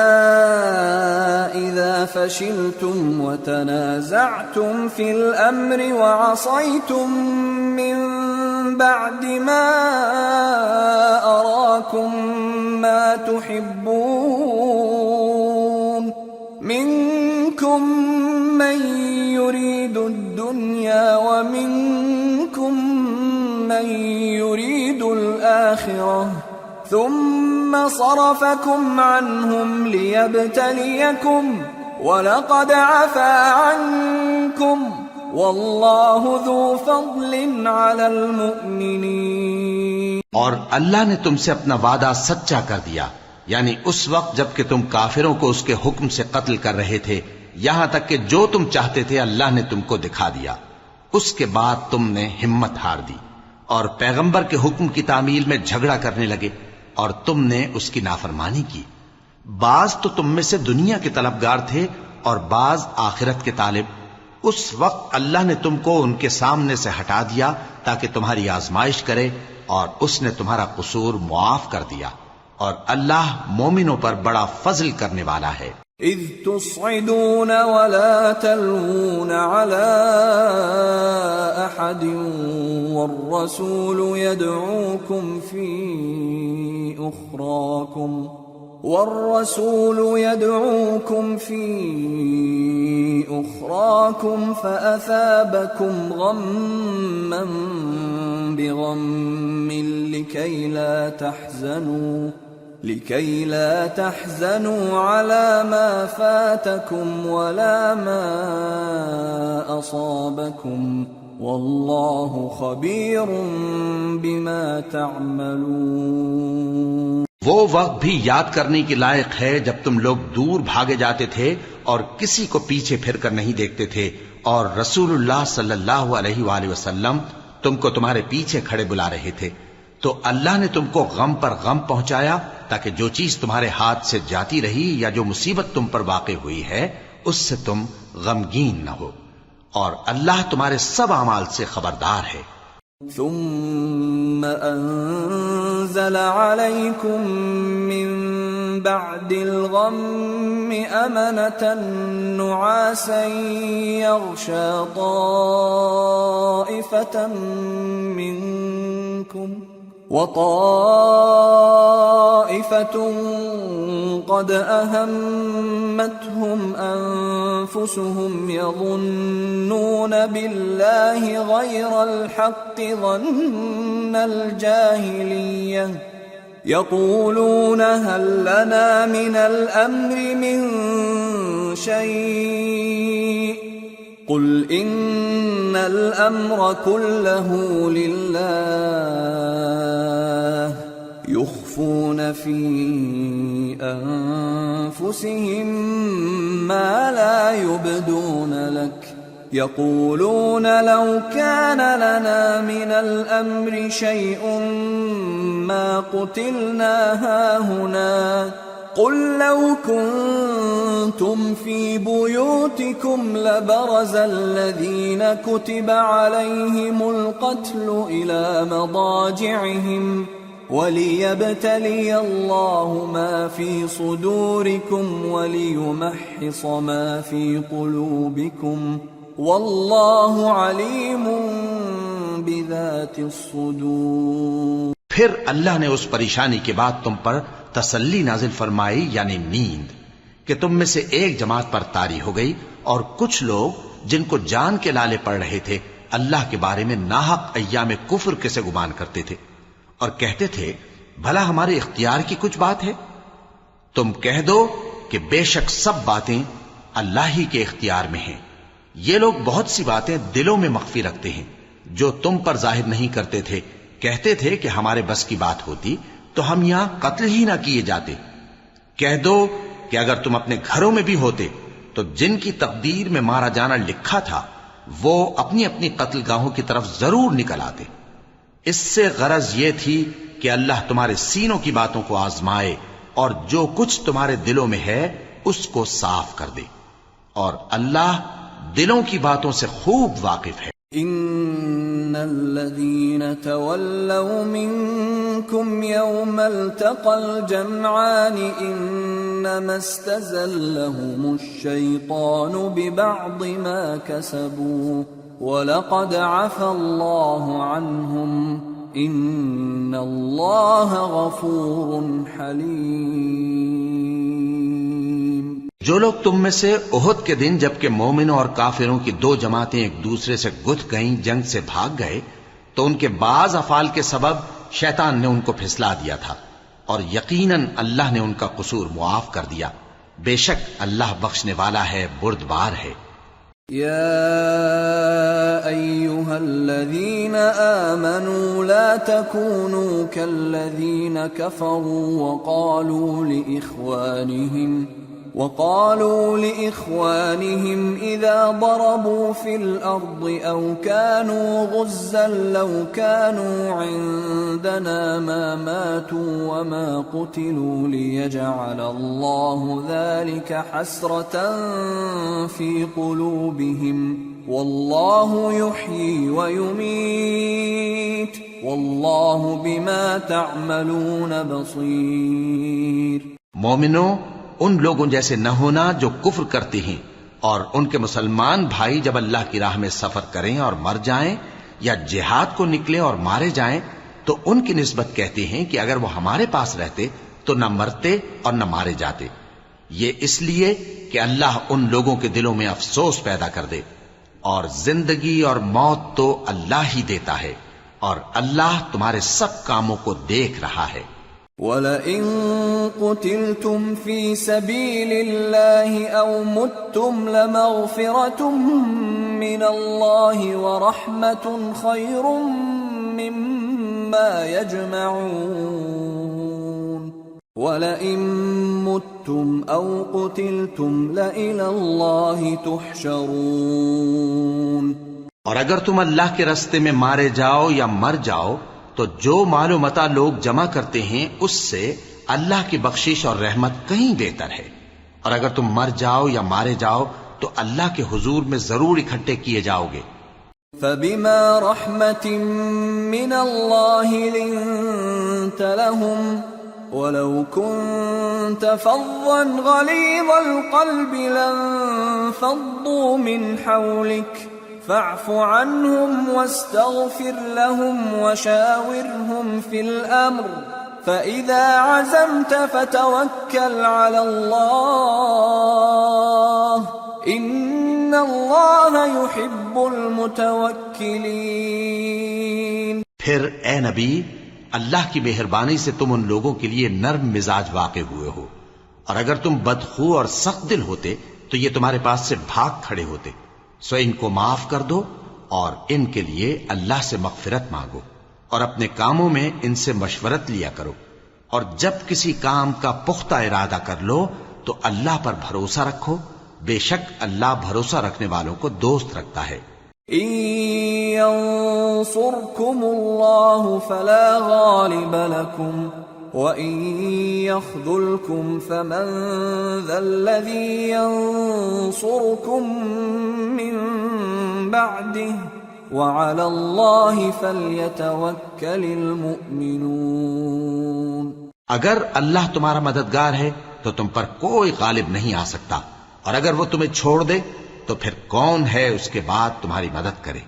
إِذَا فَشِلْتُمْ وَتَنَازَعْتُمْ فِي الْأَمْرِ وَعَصَيْتُمْ مِنْ بعد ما أراكم ما تحبون منكم من يريد الدنيا ومنكم من يريد الآخرة ثم صرفكم عنهم ليبتليكم وَلَقَدْ عَفَا عَنْكُمْ وَاللَّهُ ذُو فَضْلٍ عَلَى الْمُؤْمِنِينَ۔ اور اللہ نے تم سے اپنا وعدہ سچا کر دیا، یعنی اس وقت جب کہ تم کافروں کو اس کے حکم سے قتل کر رہے تھے، یہاں تک کہ جو تم چاہتے تھے اللہ نے تم کو دکھا دیا۔ اس کے بعد تم نے ہمت ہار دی اور پیغمبر کے حکم کی تعمیل میں جھگڑا کرنے لگے اور تم نے اس کی نافرمانی کی۔ بعض تو تم میں سے دنیا کے طلبگار تھے اور بعض آخرت کے طالب۔ اس وقت اللہ نے تم کو ان کے سامنے سے ہٹا دیا تاکہ تمہاری آزمائش کرے، اور اس نے تمہارا قصور معاف کر دیا، اور اللہ مومنوں پر بڑا فضل کرنے والا ہے۔ اذ تصعدون ولا تلوون على احد والرسول يدعوكم في أخراكم فأثابكم غما بغم لكي لا تحزنوا على ما فاتكم ولا ما أصابكم والله خبير بما تعملون۔ وہ وقت بھی یاد کرنے کے لائق ہے جب تم لوگ دور بھاگے جاتے تھے اور کسی کو پیچھے پھر کر نہیں دیکھتے تھے، اور رسول اللہ صلی اللہ علیہ وآلہ وسلم تم کو تمہارے پیچھے کھڑے بلا رہے تھے، تو اللہ نے تم کو غم پر غم پہنچایا تاکہ جو چیز تمہارے ہاتھ سے جاتی رہی یا جو مصیبت تم پر واقع ہوئی ہے اس سے تم غمگین نہ ہو، اور اللہ تمہارے سب اعمال سے خبردار ہے۔ ثم أنزل عليكم من بعد الغم أمنة نعاسا يغشى طائفة منكم وطائفة قد أهمتهم أنفسهم يظنون بالله غير الحق ظن الجاهلية يقولون هل لنا من الأمر من شيء قل إن الأمر كله لله يخفون في أنفسهم ما لا يبدون لك يقولون لو كان لنا من الأمر شيء ما قتلنا هاهنا قل لو كنتم في بيوتكم لبرز الذين كتب عليهم القتل إلى مضاجعهم وليبتلي الله ما في صدوركم وليمحص ما في قلوبكم والله عليم بذات الصدور۔ پھر اللہ نے اس پریشانی کے بعد تم پر تسلی نازل فرمائی، یعنی نیند، کہ تم میں سے ایک جماعت پر طاری ہو گئی، اور کچھ لوگ جن کو جان کے لالے پڑ رہے تھے اللہ کے بارے میں ناحق ایام کفر کے سے گمان کرتے تھے اور کہتے تھے بھلا ہمارے اختیار کی کچھ بات ہے؟ تم کہہ دو کہ بے شک سب باتیں اللہ ہی کے اختیار میں ہیں۔ یہ لوگ بہت سی باتیں دلوں میں مخفی رکھتے ہیں جو تم پر ظاہر نہیں کرتے تھے۔ کہتے تھے کہ ہمارے بس کی بات ہوتی تو ہم یہاں قتل ہی نہ کیے جاتے۔ کہہ دو کہ اگر تم اپنے گھروں میں بھی ہوتے تو جن کی تقدیر میں مارا جانا لکھا تھا وہ اپنی اپنی قتل گاہوں کی طرف ضرور نکل آتے۔ اس سے غرض یہ تھی کہ اللہ تمہارے سینوں کی باتوں کو آزمائے اور جو کچھ تمہارے دلوں میں ہے اس کو صاف کر دے، اور اللہ دلوں کی باتوں سے خوب واقف ہے۔ ان الذين تولوا منكم يوم التقى الجمعان انما استزلهم الشيطان ببعض ما كسبوا ولقد عفا الله عنهم ان الله غفور حليم۔ جو لوگ تم میں سے احد کے دن جبکہ مومنوں اور کافروں کی دو جماعتیں ایک دوسرے سے گتھ گئیں، جنگ سے بھاگ گئے، تو ان کے بعض افعال کے سبب شیطان نے ان کو پھسلا دیا تھا، اور یقیناً اللہ نے ان کا قصور معاف کر دیا. بے شک اللہ بخشنے والا ہے، بردبار ہے. يا أيها الذين آمنوا لا تكونوا كالذين كفروا وقالوا لإخوانهم إذا ضربوا في الأرض أو كانوا غزا لو كانوا عندنا ما ماتوا وما قتلوا ليجعل الله ذلك حسرة في قلوبهم والله يحيي ويميت والله بما تعملون بصير. مومنوں، ان لوگوں جیسے نہ ہونا جو کفر کرتے ہیں، اور ان کے مسلمان بھائی جب اللہ کی راہ میں سفر کریں اور مر جائیں یا جہاد کو نکلیں اور مارے جائیں تو ان کی نسبت کہتے ہیں کہ اگر وہ ہمارے پاس رہتے تو نہ مرتے اور نہ مارے جاتے. یہ اس لیے کہ اللہ ان لوگوں کے دلوں میں افسوس پیدا کر دے. اور زندگی اور موت تو اللہ ہی دیتا ہے، اور اللہ تمہارے سب کاموں کو دیکھ رہا ہے. وَلَئِن قُتِلْتُمْ فِي سَبِيلِ اللَّهِ أَوْ مُتُّمْ لَمَغْفِرَةٌ مِّنَ اللَّهِ وَرَحْمَةٌ خَيْرٌ مِّمَّا يَجْمَعُونَ. وَلَئِن مُتُّمْ أَوْ قُتِلْتُمْ لَإِلَى اللَّهِ تُحْشَرُونَ. اور اگر تم اللہ کے راستے میں مارے جاؤ یا مر جاؤ تو جو مال و متاع لوگ جمع کرتے ہیں اس سے اللہ کی بخشش اور رحمت کہیں بہتر ہے. اور اگر تم مر جاؤ یا مارے جاؤ تو اللہ کے حضور میں ضرور اکٹھے کیے جاؤ گے. فَبِمَا رَحْمَةٍ مِّنَ اللَّهِ لِنتَ لَهُمْ وَلَوْ كُنتَ فَظًّا غَلِيظَ الْقَلْبِ لَانفَضُّوا مِنْ حَوْلِكَ فاعف عنهم واستغفر لهم وشاورهم في الأمر فإذا عزمت فتوكل على الله إن الله يحب المتوكلين. پھر اے نبی، اللہ کی مہربانی سے تم ان لوگوں کے لیے نرم مزاج واقع ہوئے ہو، اور اگر تم بدخو اور سخت دل ہوتے تو یہ تمہارے پاس سے بھاگ کھڑے ہوتے. سو ان کو معاف کر دو اور ان کے لیے اللہ سے مغفرت مانگو، اور اپنے کاموں میں ان سے مشورت لیا کرو، اور جب کسی کام کا پختہ ارادہ کر لو تو اللہ پر بھروسہ رکھو. بے شک اللہ بھروسہ رکھنے والوں کو دوست رکھتا ہے. إن ينصركم الله فلا غالب لكم وَإِن يَخْذُلْكُمْ فَمَنْ ذَا الَّذِي يَنصُرُكُمْ مِنْ بَعْدِهِ وَعَلَى اللَّهِ فَلْيَتَوَكَّلِ الْمُؤْمِنُونَ. اگر اللہ تمہارا مددگار ہے تو تم پر کوئی غالب نہیں آ سکتا، اور اگر وہ تمہیں چھوڑ دے تو پھر کون ہے اس کے بعد تمہاری مدد کرے.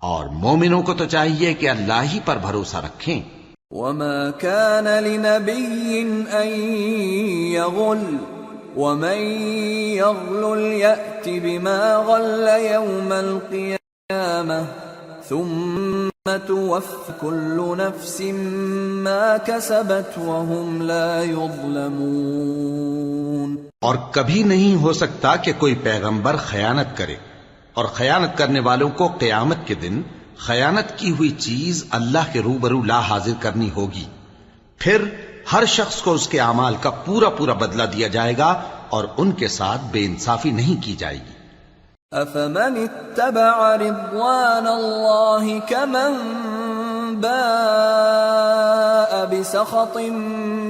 اور مومنوں کو تو چاہیے کہ اللہ ہی پر بھروسہ رکھیں. وَمَا كَانَ لِنَبِيٍّ أَن يَغُلَّ وَمَن يَغْلُلْ يَأْتِ بِمَا غَلَّ يَوْمَ الْقِيَامَةِ ثُمَّ تُوَفَّى كُلُّ نَفْسٍ مَا كَسَبَتْ وَهُمْ لَا يُظْلَمُونَ. اور کبھی نہیں ہو سکتا کہ کوئی پیغمبر خیانت کرے، اور خیانت کرنے والوں کو قیامت کے دن خیانت کی ہوئی چیز اللہ کے روبرو لا حاضر کرنی ہوگی. پھر ہر شخص کو اس کے اعمال کا پورا پورا بدلہ دیا جائے گا، اور ان کے ساتھ بے انصافی نہیں کی جائے گی. أَفَمَنِ اتَّبَعَ رِضْوَانَ اللَّهِ كَمَنْ بَاءَ بِسَخَطٍ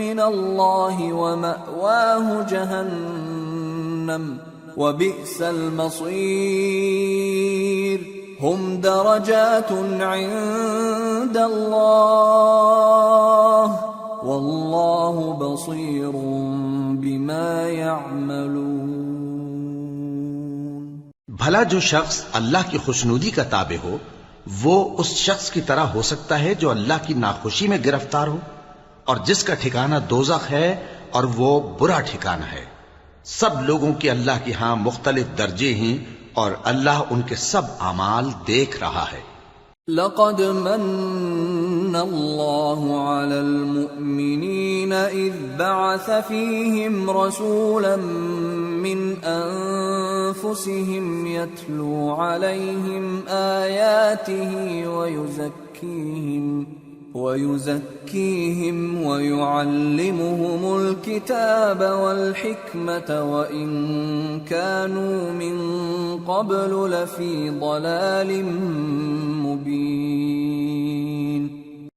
مِّنَ اللَّهِ وَمَأْوَاهُ جَهَنَّمُ وَبِئْسَ الْمَصِيرُ. هم درجات عند الله والله بصير بما يعملون. بھلا جو شخص اللہ کی خوشنودی کا تابع ہو وہ اس شخص کی طرح ہو سکتا ہے جو اللہ کی ناخوشی میں گرفتار ہو، اور جس کا ٹھکانہ دوزخ ہے اور وہ برا ٹھکانہ ہے. سب لوگوں کے اللہ کے ہاں مختلف درجے ہیں، اور اللہ ان کے سب اعمال دیکھ رہا ہے. لقد من الله على المؤمنين إذ بعث فيهم رسولا من أنفسهم يتلو عليهم آياته ويزكيهم ويعلمهم الكتاب والحكمة وإن كانوا من قبل لفي ضلال مبين.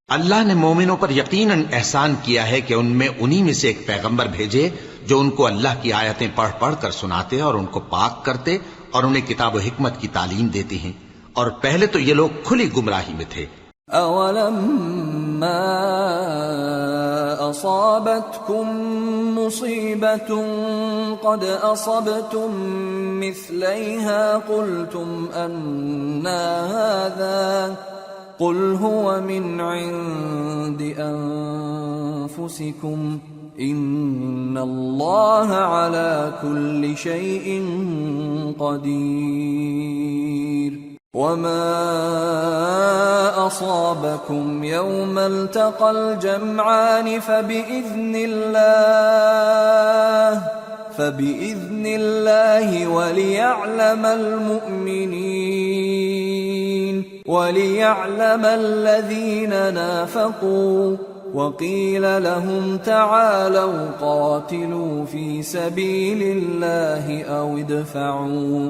اللہ نے مومنوں پر یقیناً احسان کیا ہے کہ ان میں انہی میں سے ایک پیغمبر بھیجے جو ان کو اللہ کی آیتیں پڑھ پڑھ کر سناتے اور ان کو پاک کرتے اور انہیں کتاب و حکمت کی تعلیم دیتے ہیں، اور پہلے تو یہ لوگ کھلی گمراہی میں تھے. أَوَلَمَّا أَصَابَتْكُم مُّصِيبَةٌ قَدْ أَصَبْتُم مِّثْلَيْهَا قُلْتُمْ أَنَّىٰ هَٰذَا قُلْ هُوَ مِنْ عِندِ أَنفُسِكُمْ إِنَّ اللَّهَ عَلَىٰ كُلِّ شَيْءٍ قَدِيرٌ. وَمَا أَصَابَكُمْ يَوْمَ الْتَقَى الْجَمْعَانِ فَبِإِذْنِ اللَّهِ وَلِيَعْلَمَ الْمُؤْمِنِينَ وَلِيَعْلَمَ الَّذِينَ نَافَقُوا. وَقِيلَ لَهُمْ تَعَالَوْا قَاتِلُوا فِي سَبِيلِ اللَّهِ أَوِ ادْفَعُوا.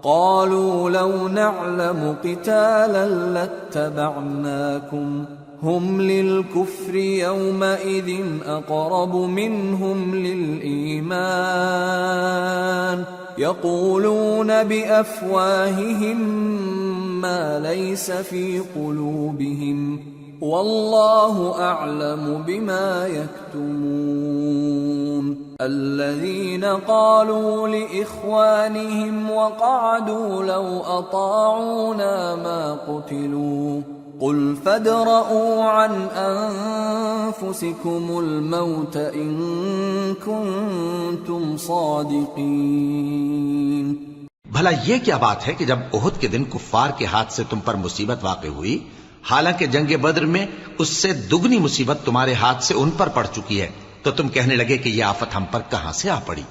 قالوا لو نعلم قتالا لاتبعناكم هم للكفر يومئذ أقرب منهم للإيمان يقولون بأفواههم ما ليس في قلوبهم والله أعلم بما يكتمون. الذين قالوا لإخوانهم وقعدوا لو أطاعونا ما قتلوا قل فادرءوا عن أنفسكم الموت إن كنتم صادقين. بھلا یہ کیا بات ہے کہ جب احد کے دن کفار کے ہاتھ سے تم پر مصیبت واقع ہوئی، حالانکہ جنگ بدر میں اس سے دگنی مصیبت تمہارے ہاتھ سے ان پر پڑ چکی ہے، تو تم کہنے لگے کہ یہ آفت ہم پر کہاں سے آ پڑی؟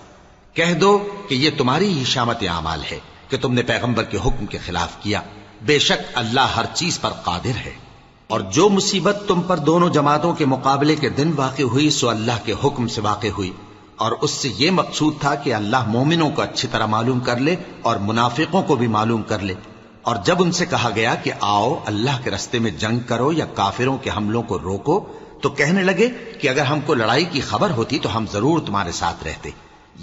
کہہ دو کہ یہ تمہاری ہی شامت اعمال ہے کہ تم نے پیغمبر کے حکم کے خلاف کیا. بے شک اللہ ہر چیز پر قادر ہے. اور جو مصیبت تم پر دونوں جماعتوں کے مقابلے کے دن واقع ہوئی سو اللہ کے حکم سے واقع ہوئی، اور اس سے یہ مقصود تھا کہ اللہ مومنوں کو اچھی طرح معلوم کر لے اور منافقوں کو بھی معلوم کر لے. اور جب ان سے کہا گیا کہ آؤ اللہ کے رستے میں جنگ کرو یا کافروں کے حملوں کو روکو، تو کہنے لگے کہ اگر ہم کو لڑائی کی خبر ہوتی تو ہم ضرور تمہارے ساتھ رہتے.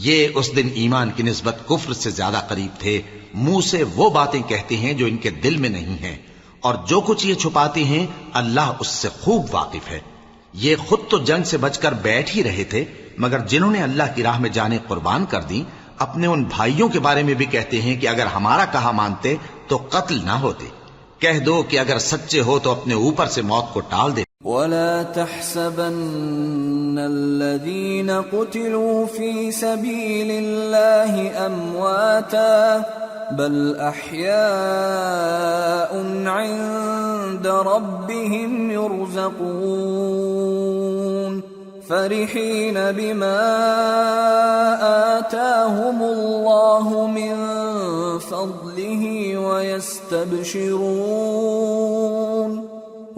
یہ اس دن ایمان کی نسبت کفر سے زیادہ قریب تھے. منہ سے وہ باتیں کہتے ہیں جو ان کے دل میں نہیں ہیں، اور جو کچھ یہ چھپاتے ہیں اللہ اس سے خوب واقف ہے. یہ خود تو جنگ سے بچ کر بیٹھ ہی رہے تھے، مگر جنہوں نے اللہ کی راہ میں جانیں قربان کر دی اپنے ان بھائیوں کے بارے میں بھی کہتے ہیں کہ اگر ہمارا کہا مانتے تو قتل نہ ہوتے. کہہ دو کہ اگر سچے ہو تو اپنے اوپر سے موت کو ٹال دے. وَلَا تَحْسَبَنَّ الَّذِينَ قُتِلُوا فِي سَبِيلِ اللَّهِ أَمْوَاتًا بَلْ أَحْيَاءٌ عِندَ رَبِّهِمْ يُرْزَقُونَ فَرِحِينَ بِمَا آتَاهُمُ اللَّهُ مِنْ فَضْلِهِ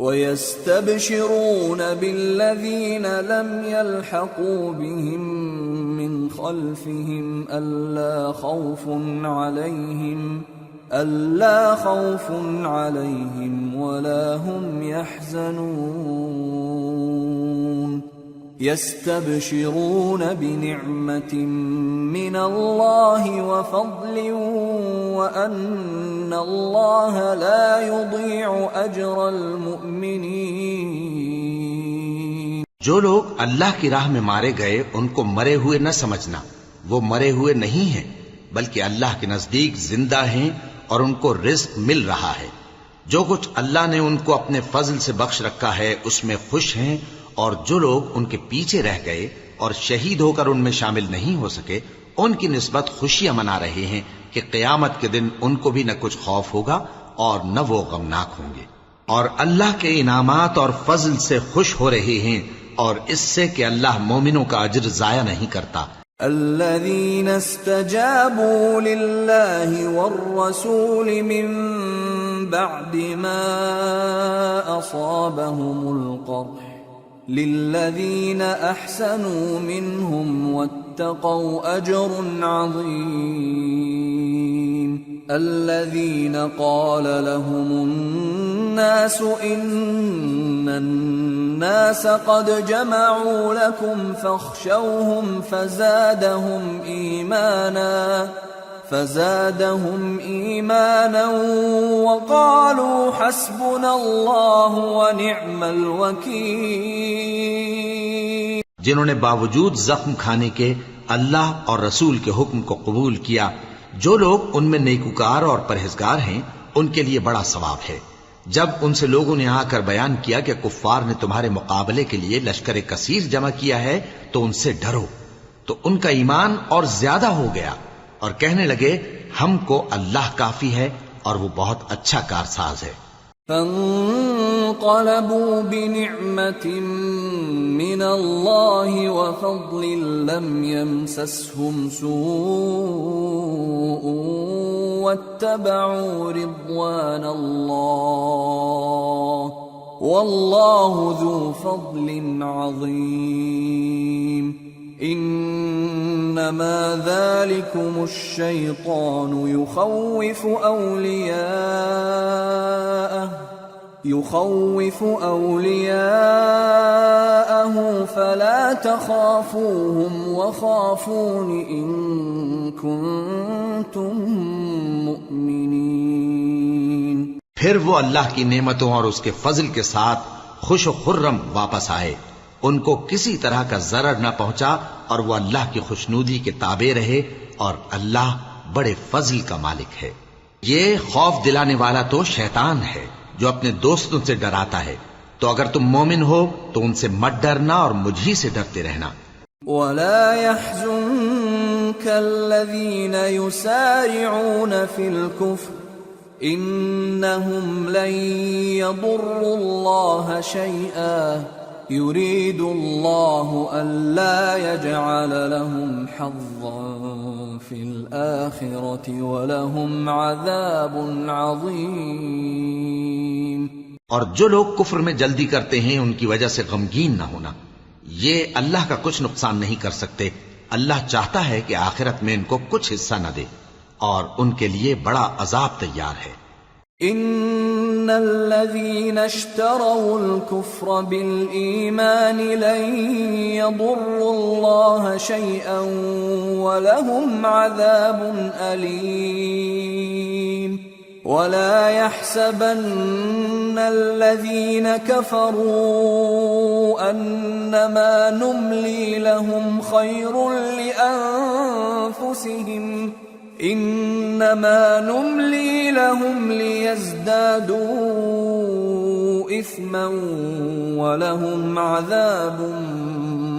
وَيَسْتَبْشِرُونَ بِالَّذِينَ لَمْ يَلْحَقُوا بِهِمْ مِنْ خَلْفِهِمْ أَلَّا خَوْفٌ عَلَيْهِمْ وَلَا هُمْ يَحْزَنُونَ. يَسْتَبْشِرُونَ بِنِعْمَةٍ مِّنَ اللَّهِ وَفَضْلٍ وَأَنَّ اللَّهَ لَا يُضِيعُ أَجْرَ الْمُؤْمِنِينَ. جو لوگ اللہ کی راہ میں مارے گئے ان کو مرے ہوئے نہ سمجھنا، وہ مرے ہوئے نہیں ہیں بلکہ اللہ کے نزدیک زندہ ہیں اور ان کو رزق مل رہا ہے. جو کچھ اللہ نے ان کو اپنے فضل سے بخش رکھا ہے اس میں خوش ہیں، اور جو لوگ ان کے پیچھے رہ گئے اور شہید ہو کر ان میں شامل نہیں ہو سکے ان کی نسبت خوشیاں منا رہے ہیں کہ قیامت کے دن ان کو بھی نہ کچھ خوف ہوگا اور نہ وہ غمناک ہوں گے. اور اللہ کے انعامات اور فضل سے خوش ہو رہے ہیں اور اس سے کہ اللہ مومنوں کا اجر ضائع نہیں کرتا. الذين استجابوا لله والرسول من بعد ما أصابهم القرح للذين أحسنوا منهم واتقوا أجر عظيم. الذين قال لهم الناس إن الناس قد جمعوا لكم فاخشوهم فزادهم إيمانا وقالوا حسبنا الله ونعم الوكيل. جنہوں نے باوجود زخم کھانے کے اللہ اور رسول کے حکم کو قبول کیا، جو لوگ ان میں نیکوکار اور پرہیزگار ہیں ان کے لیے بڑا ثواب ہے. جب ان سے لوگوں نے آ کر بیان کیا کہ کفار نے تمہارے مقابلے کے لیے لشکر کثیر جمع کیا ہے تو ان سے ڈرو، تو ان کا ایمان اور زیادہ ہو گیا اور کہنے لگے ہم کو اللہ کافی ہے اور وہ بہت اچھا کارساز ہے. فانقلبوا بنعمة من الله وفضل لم يمسسهم سوء واتبعوا رضوان الله والله ذو فضل عظيم. انما ذلكم الشيطان يخوف أولياءه فلا تخافوهم وخافون إن كنتم مؤمنين. پھر وہ اللہ کی نعمتوں اور اس کے فضل کے ساتھ خوش و خرم واپس آئے. ان کو کسی طرح کا ضرر نہ پہنچا اور وہ اللہ کی خوشنودی کے تابع رہے اور اللہ بڑے فضل کا مالک ہے. یہ خوف دلانے والا تو شیطان ہے جو اپنے دوستوں سے ڈراتا ہے، تو اگر تم مومن ہو تو ان سے مت ڈرنا اور مجھ ہی سے ڈرتے رہنا. وَلَا يَحْزُنكَ الَّذِينَ يُسَارِعُونَ فِي الْكُفْرِ إِنَّهُمْ لَن يَضُرُّوا اللَّهَ شَيْئًا يُرِيدُ اللَّهُ أَلَّا يَجْعَلَ لَهُمْ حَظًّا فِي الْآخِرَةِ وَلَهُمْ عَذَابٌ عَظِيمٌ. اور جو لوگ کفر میں جلدی کرتے ہیں ان کی وجہ سے غمگین نہ ہونا، یہ اللہ کا کچھ نقصان نہیں کر سکتے. اللہ چاہتا ہے کہ آخرت میں ان کو کچھ حصہ نہ دے اور ان کے لیے بڑا عذاب تیار ہے. ان الذين اشتروا الكفر بالإيمان لن يضروا الله شيئا ولهم عذاب أليم. ولا يحسبن الذين كفروا أنما نملي لهم خير لأنفسهم إنما نملي لهم ليزدادوا إثما ولهم عذاب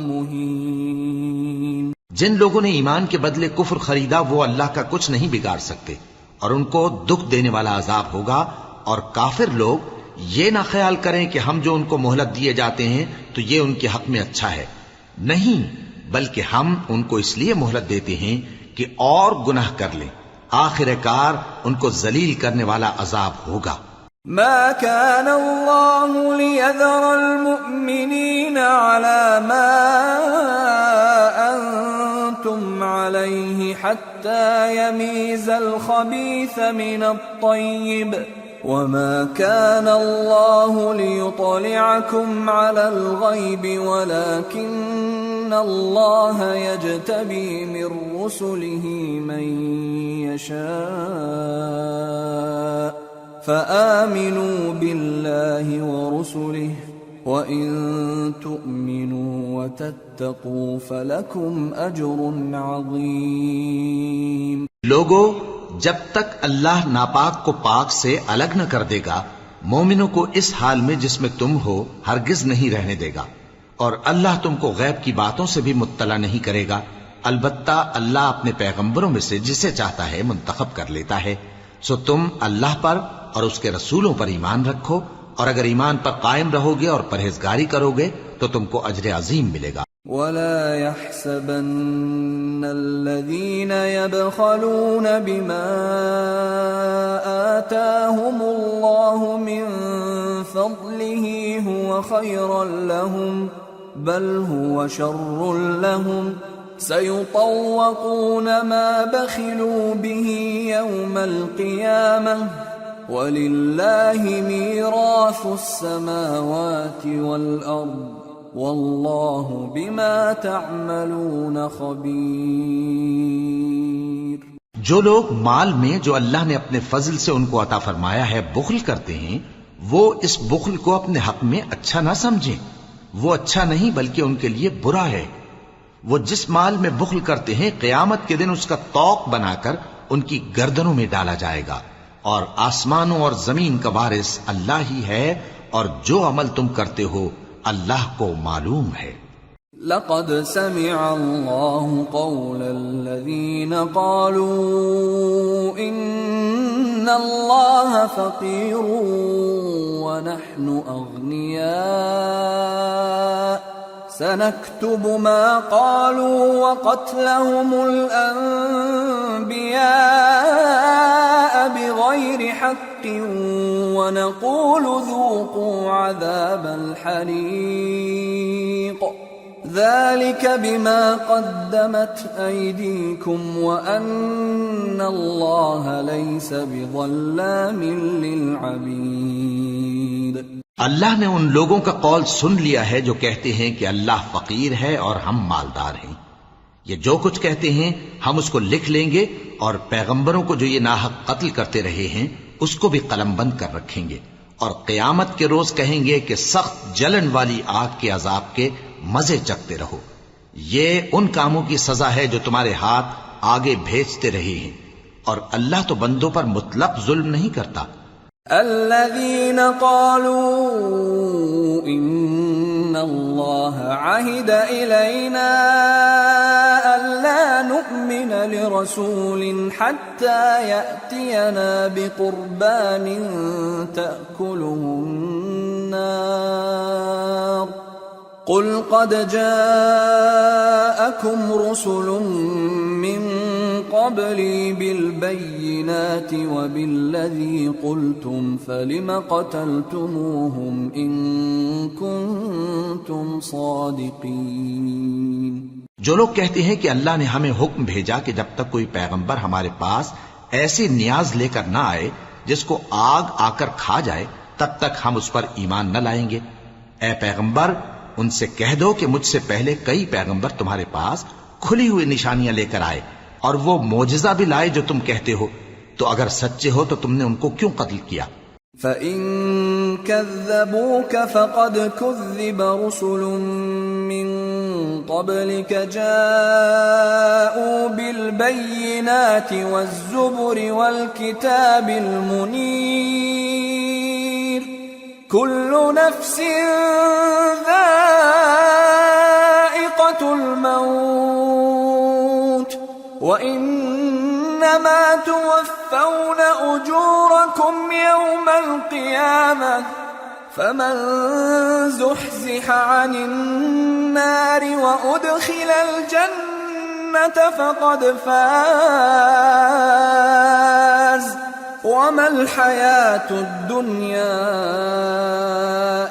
مهين. جن لوگوں نے ایمان کے بدلے کفر خریدا وہ اللہ کا کچھ نہیں بگاڑ سکتے اور ان کو دکھ دینے والا عذاب ہوگا. اور کافر لوگ یہ نہ خیال کریں کہ ہم جو ان کو مہلت دیے جاتے ہیں تو یہ ان کے حق میں اچھا ہے. نہیں، بلکہ ہم ان کو اس لیے مہلت دیتے ہیں کہ اور گناہ کر لیں. آخر کار ان کو ذلیل کرنے والا عذاب ہوگا. ما كان الله ليذر المؤمنين على ما أنتم عليه حتى يميز الخبيث من الطيب وما كان الله ليطلعكم على الغيب ولكن الله يجتبي من رسله من يشاء فآمنوا بالله ورسله وإن تؤمنوا وتتقوا فلكم أجر عظيم. لوگو، جب تک اللہ ناپاک کو پاک سے الگ نہ کر دے گا مومنوں کو اس حال میں جس میں تم ہو ہرگز نہیں رہنے دے گا. اور اللہ تم کو غیب کی باتوں سے بھی مطلع نہیں کرے گا. البتہ اللہ اپنے پیغمبروں میں سے جسے چاہتا ہے منتخب کر لیتا ہے. سو تم اللہ پر اور اس کے رسولوں پر ایمان رکھو اور اگر ایمان پر قائم رہو گے اور پرہیزگاری کرو گے تو تم کو اجر عظیم ملے گا۔ ولا يحسبن الذين يبخلون بما آتاهم الله من فضله هو خيرا لهم بل هو شر لهم سيطوقون ما بخلوا به يوم القيامة وَلِلَّهِ مِيرَاثُ السَّمَاوَاتِ وَالْأَرْضِ وَاللَّهُ بِمَا تَعْمَلُونَ خَبِيرٌ۔ جو لوگ مال میں جو اللہ نے اپنے فضل سے ان کو عطا فرمایا ہے بخل کرتے ہیں، وہ اس بخل کو اپنے حق میں اچھا نہ سمجھیں، وہ اچھا نہیں بلکہ ان کے لیے برا ہے۔ وہ جس مال میں بخل کرتے ہیں قیامت کے دن اس کا طوق بنا کر ان کی گردنوں میں ڈالا جائے گا، اور آسمانوں اور زمین کا وارث اللہ ہی ہے، اور جو عمل تم کرتے ہو اللہ کو معلوم ہے۔ لقد سمع الله قول الذين قالوا إن الله فقير ونحن أغنياء سنكتب ما قالوا وقتلهم الأنبياء بغير حق ونقول ذوقوا عذاب الحريق ذلك بما قدمت أيديكم وأن الله ليس بظلام للعبيد۔ اللہ نے ان لوگوں کا قول سن لیا ہے جو کہتے ہیں کہ اللہ فقیر ہے اور ہم مالدار ہیں۔ یہ جو کچھ کہتے ہیں ہم اس کو لکھ لیں گے، اور پیغمبروں کو جو یہ ناحق قتل کرتے رہے ہیں اس کو بھی قلم بند کر رکھیں گے، اور قیامت کے روز کہیں گے کہ سخت جلن والی آگ کے عذاب کے مزے چکھتے رہو۔ یہ ان کاموں کی سزا ہے جو تمہارے ہاتھ آگے بھیجتے رہے ہیں، اور اللہ تو بندوں پر مطلق ظلم نہیں کرتا۔ الذين قالوا إن الله عهد إلينا ألا نؤمن لرسول حتى يأتينا بقربان تأكله النار قل قد جاءكم رسل من قبلي بالبينات وبالذي قلتم فلم قتلتموهم إن كنتم صادقين۔ جو لوگ کہتے ہیں کہ اللہ نے ہمیں حکم بھیجا کہ جب تک کوئی پیغمبر ہمارے پاس ایسی نیاز لے کر نہ آئے جس کو آگ آ کر کھا جائے تب تک ہم اس پر ایمان نہ لائیں گے۔ اے پیغمبر ان سے کہہ دو کہ مجھ سے پہلے کئی پیغمبر تمہارے پاس کھلی ہوئی نشانیاں لے کر آئے اور وہ معجزہ بھی لائے جو تم کہتے ہو، تو اگر سچے ہو تو تم نے ان کو کیوں قتل کیا؟ فَإِن كَذَّبُوكَ فَقَدْ كُذِّبَ رُسُلٌ مِّن قَبْلِكَ جَاءُوا بِالْبَيِّنَاتِ وَالزُّبُرِ وَالْكِتَابِ الْمُنِيرِ كُلُّ نَفْسٍ ذَائِقَةُ الْمَوْتِ وَإِنَّمَا تُوَفَّوْنَ أُجُورَكُمْ يَوْمَ الْقِيَامَةِ فَمَنْ زُحْزِحَ عَنِ النَّارِ وَأُدْخِلَ الْجَنَّةَ فَقَدْ فَازَ وَمَا الْحَيَاةُ الدُّنْيَا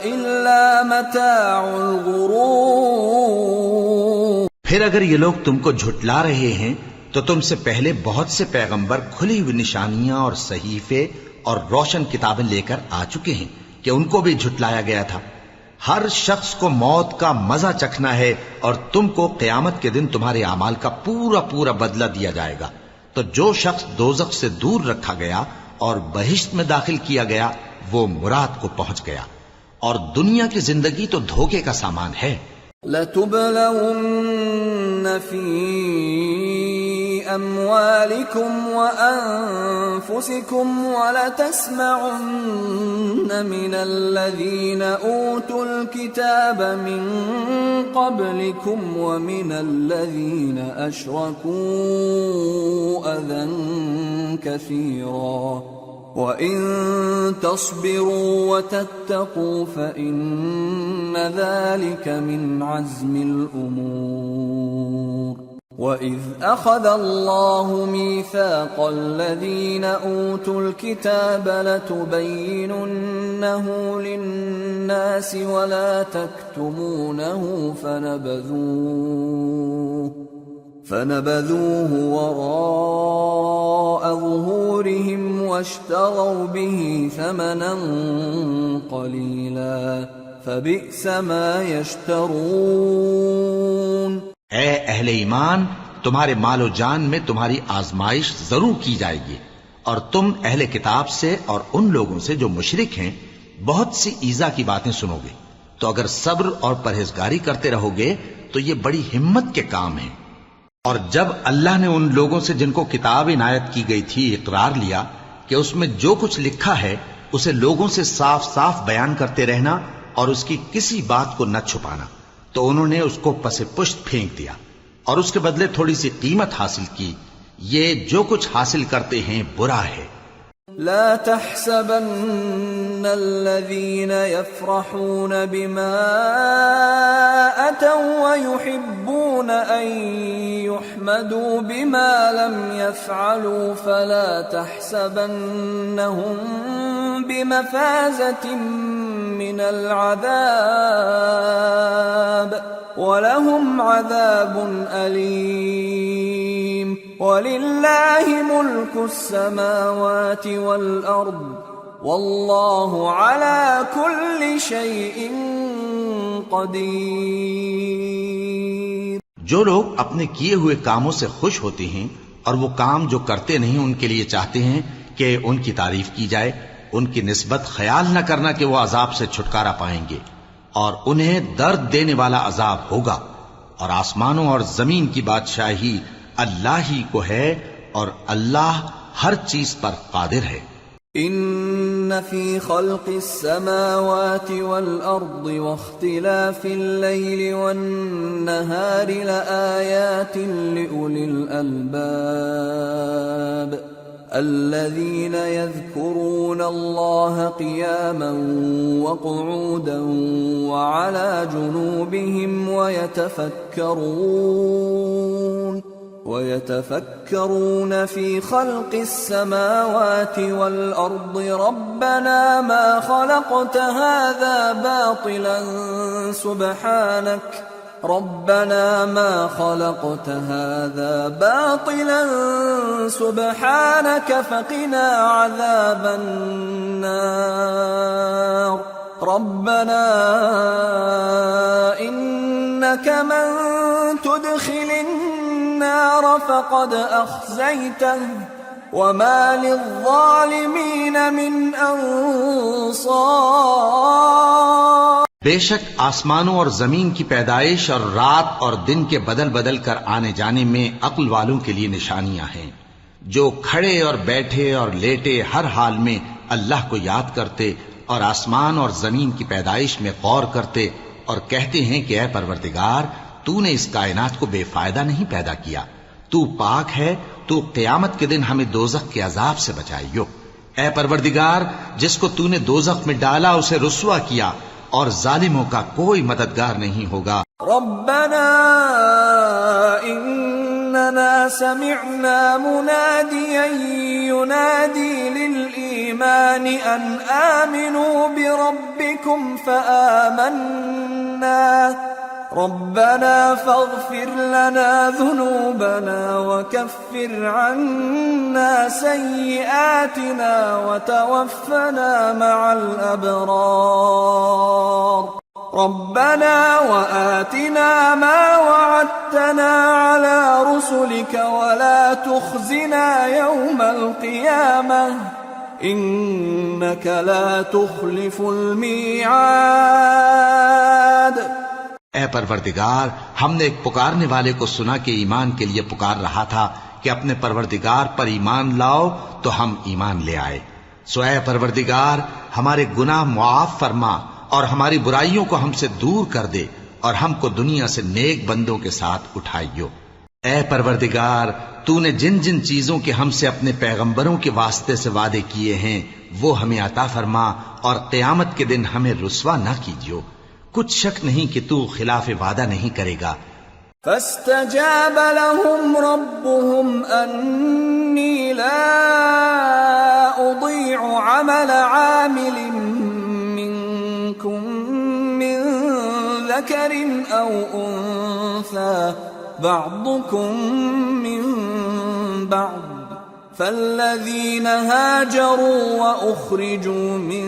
إِلَّا مَتَاعُ الْغُرُورِ۔ پھر اگر یہ لوگ تم کو جھٹلا رہے ہیں تو تم سے پہلے بہت سے پیغمبر کھلی ہوئی نشانیاں اور صحیفے اور روشن کتابیں لے کر آ چکے ہیں کہ ان کو بھی جھٹلایا گیا تھا۔ ہر شخص کو موت کا مزہ چکھنا ہے، اور تم کو قیامت کے دن تمہارے اعمال کا پورا پورا بدلہ دیا جائے گا۔ تو جو شخص دوزخ سے دور رکھا گیا اور بہشت میں داخل کیا گیا وہ مراد کو پہنچ گیا، اور دنیا کی زندگی تو دھوکے کا سامان ہے۔ لَتُبْلَوُنَّ فِي أَمْوَالِكُمْ وَأَنفُسِكُمْ وَلَتَسْمَعُنَّ مِنَ الَّذِينَ أُوتُوا الْكِتَابَ مِنْ قَبْلِكُمْ وَمِنَ الَّذِينَ أَشْرَكُوا أَذًى كَثِيرًا وَإِن تَصْبِرُوا وَتَتَّقُوا فَإِنَّ ذَلِكَ مِنْ عَزْمِ الْأُمُورِ وَإِذْ أَخَذَ اللَّهُ مِيثَاقَ الَّذِينَ أُوتُوا الْكِتَابَ لَتُبَيِّنُنَّهُ لِلنَّاسِ وَلَا تَكْتُمُونَهُ فَنَبَذُوهُ وَرَاءَ ظُهُورِهِمْ وَاشْتَرَوْا بِهِ ثَمَنًا قَلِيلًا فَبِئْسَ مَا يَشْتَرُونَ۔ اے اہل ایمان، تمہارے مال و جان میں تمہاری آزمائش ضرور کی جائے گی، اور تم اہل کتاب سے اور ان لوگوں سے جو مشرک ہیں بہت سی ایذا کی باتیں سنو گے، تو اگر صبر اور پرہیزگاری کرتے رہو گے تو یہ بڑی ہمت کے کام ہیں۔ اور جب اللہ نے ان لوگوں سے جن کو کتاب عنایت کی گئی تھی اقرار لیا کہ اس میں جو کچھ لکھا ہے اسے لوگوں سے صاف صاف بیان کرتے رہنا اور اس کی کسی بات کو نہ چھپانا، تو انہوں نے اس کو پس پشت پھینک دیا اور اس کے بدلے تھوڑی سی قیمت حاصل کی۔ یہ جو کچھ حاصل کرتے ہیں برا ہے۔ لا تحسبن الذين يفرحون بما أتوا ويحبون أن يحمدوا بما لم يفعلوا فلا تحسبنهم بمفازة من العذاب ولهم عذاب أليم ولله ملك السماوات والأرض والله على كل شيء قدير۔ جو لوگ اپنے کیے ہوئے کاموں سے خوش ہوتے ہیں اور وہ کام جو کرتے نہیں ان کے لیے چاہتے ہیں کہ ان کی تعریف کی جائے، ان کی نسبت خیال نہ کرنا کہ وہ عذاب سے چھٹکارا پائیں گے، اور انہیں درد دینے والا عذاب ہوگا۔ اور آسمانوں اور زمین کی بادشاہی اللہ ہی کو ہے اور اللہ ہر چیز پر قادر ہے۔ ان فی خلق السماوات والارض واختلاف الليل والنهار لآیات لأولی الالباب الذين يذكرون الله قياما وقعودا وعلى جنوبهم ويتفكرون في خلق السماوات والأرض ربنا ما خلقت هذا باطلا سبحانك فقنا عذاب النار ربنا إنك من تدخل النار فقد أخزيته وما للظالمين من أنصار۔ بے شک آسمانوں اور زمین کی پیدائش اور رات اور دن کے بدل بدل کر آنے جانے میں عقل والوں کے لیے نشانیاں ہیں، جو کھڑے اور بیٹھے اور لیٹے ہر حال میں اللہ کو یاد کرتے اور آسمان اور زمین کی پیدائش میں غور کرتے اور کہتے ہیں کہ اے پروردگار، تو نے اس کائنات کو بے فائدہ نہیں پیدا کیا، تو پاک ہے، تو قیامت کے دن ہمیں دوزخ کے عذاب سے بچائیو۔ اے پروردگار، جس کو تو نے دوزخ میں ڈالا اسے رسوا کیا، اور ظالموں کا کوئی مددگار نہیں ہوگا۔ ربنا اننا سمعنا مناديا ينادي للإيمان ان آمنوا بربكم فآمنا ربنا فاغفر لنا ذنوبنا وكفر عنا سيئاتنا وتوفنا مع الأبرار ربنا وآتنا ما وعدتنا على رسلك ولا تخزنا يوم القيامة إنك لا تخلف الميعاد۔ اے پروردگار، ہم نے ایک پکارنے والے کو سنا کہ ایمان کے لیے پکار رہا تھا کہ اپنے پروردگار پر ایمان لاؤ، تو ہم ایمان لے آئے۔ سو اے پروردگار، ہمارے گناہ معاف فرما اور ہماری برائیوں کو ہم سے دور کر دے، اور ہم کو دنیا سے نیک بندوں کے ساتھ اٹھائیو۔ اے پروردگار، تو نے جن جن چیزوں کے ہم سے اپنے پیغمبروں کے واسطے سے وعدے کیے ہیں وہ ہمیں عطا فرما، اور قیامت کے دن ہمیں رسوا نہ کیجیو۔ کچھ شک نہیں کہ تو خلاف وعدہ نہیں کرے گا۔ فاستجاب لهم ربهم أني لا أضيع عمل عامل منكم من ذكر أو أنثى بعضكم من بعض، فالذين هاجروا وأخرجوا من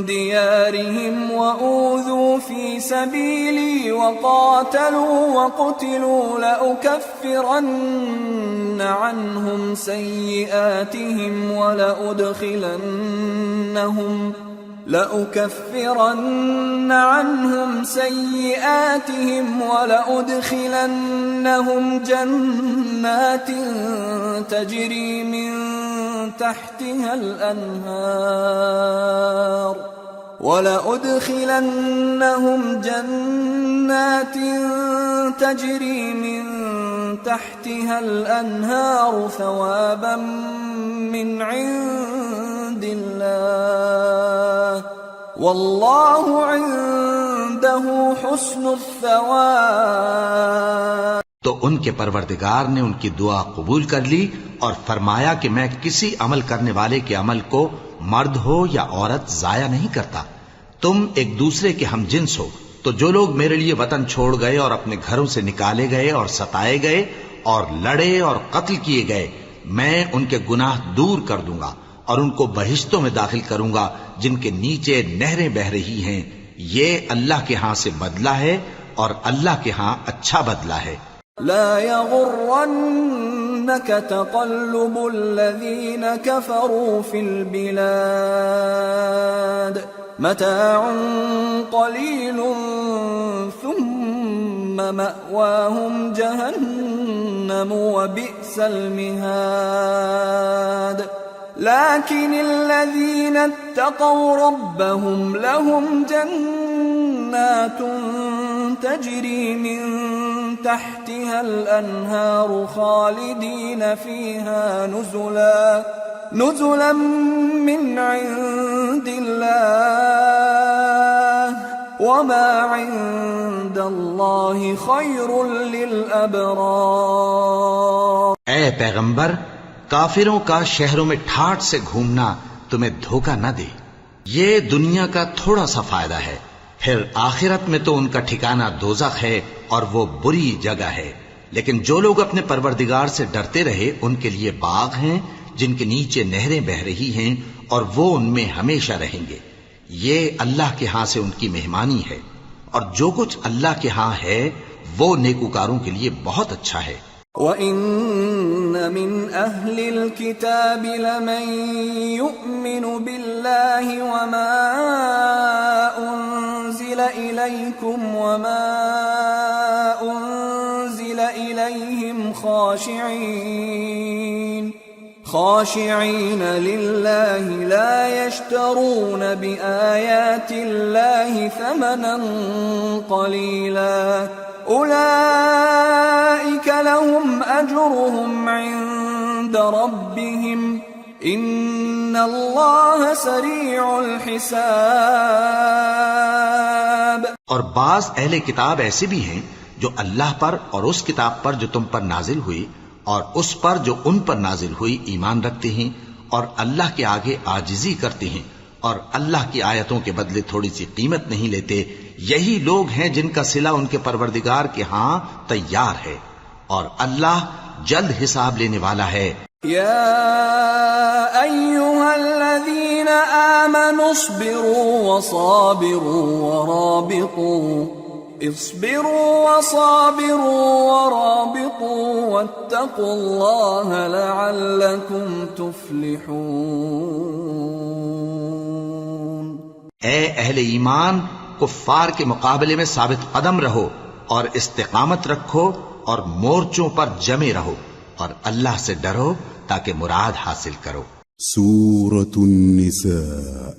ديارهم وأوذوا في سبيلي وقاتلوا وقتلوا لأكفرن عنهم سيئاتهم ولأدخلنهم جنات تجري من تحتها الأنهار ثوابا من عند الله والله عنده حسن الثواب۔ تو ان کے پروردگار نے ان کی دعا قبول کر لی اور فرمایا کہ میں کسی عمل کرنے والے کے عمل کو مرد ہو یا عورت ضائع نہیں کرتا۔ تم ایک دوسرے کے ہم جنس ہو، تو جو لوگ میرے لیے وطن چھوڑ گئے اور اپنے گھروں سے نکالے گئے اور ستائے گئے اور لڑے اور قتل کیے گئے، میں ان کے گناہ دور کر دوں گا اور ان کو بہشتوں میں داخل کروں گا جن کے نیچے نہریں بہہ رہی ہیں۔ یہ اللہ کے ہاں سے بدلہ ہے اور اللہ کے ہاں اچھا بدلہ ہے۔ لا يغرنك تقلب الذين كفروا في البلاد متاع قليل ثم مأواهم جهنم وبئس المهاد لكن الذين اتقوا ربهم لهم جنات تجري من تحتها الأنهار خالدين فيها نزلا من عند الله وما عند الله خير للأبرار۔ اے پیغمبر، کافروں کا شہروں میں ٹھاٹھ سے گھومنا تمہیں دھوکہ نہ دے، یہ دنیا کا تھوڑا سا فائدہ ہے، پھر آخرت میں تو ان کا ٹھکانہ دوزخ ہے اور وہ بری جگہ ہے۔ لیکن جو لوگ اپنے پروردگار سے ڈرتے رہے ان کے لیے باغ ہیں جن کے نیچے نہریں بہہ رہی ہیں اور وہ ان میں ہمیشہ رہیں گے۔ یہ اللہ کے ہاں سے ان کی مہمانی ہے، اور جو کچھ اللہ کے ہاں ہے وہ نیکوکاروں کے لیے بہت اچھا ہے۔ وَإِنَّ مِنْ أَهْلِ الْكِتَابِ لَمَنْ يُؤْمِنُ بِاللَّهِ وَمَا أُنْزِلَ إِلَيْكُمْ وَمَا أُنْزِلَ إِلَيْهِمْ خاشعين لله لا يشترون بآيات الله ثمنا قليلا أولئك لهم أجرهم عند ربهم إن الله سريع الحساب۔ اور بعض اہل کتاب ایسے بھی ہیں جو اللہ پر اور اس کتاب پر جو تم پر نازل ہوئی اور اس پر جو ان پر نازل ہوئی ایمان رکھتے ہیں اور اللہ کے آگے عاجزی کرتے ہیں اور اللہ کی آیتوں کے بدلے تھوڑی سی قیمت نہیں لیتے۔ یہی لوگ ہیں جن کا صلہ ان کے پروردگار کے ہاں تیار ہے، اور اللہ جلد حساب لینے والا ہے۔ يا أيها الذين آمنوا اصبروا وصابروا واتقوا الله لعلكم تفلحون۔ اے اہل ایمان، کفار کے مقابلے میں ثابت قدم رہو اور استقامت رکھو اور مورچوں پر جمے رہو اور اللہ سے ڈرو تاکہ مراد حاصل کرو۔ سورة النساء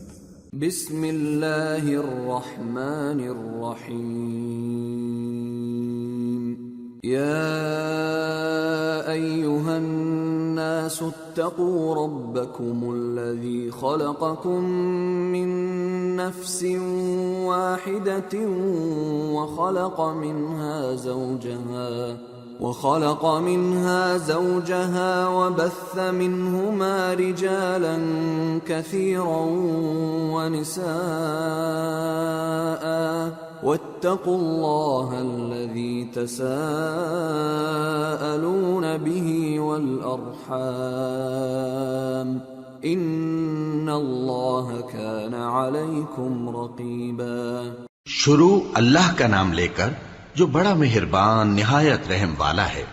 بسم اللہ الرحمن الرحیم يا أيها الناس اتقوا ربكم الذي خلقكم من نفس واحدة وخلق منها زوجها وبث منهما رجالا كثيرا ونساء واتقوا الله الذي تساءلون به والأرحام ان اللہ كان علیکم رقیبا۔ شروع اللہ کا نام لے کر جو بڑا مہربان نہایت رحم والا ہے۔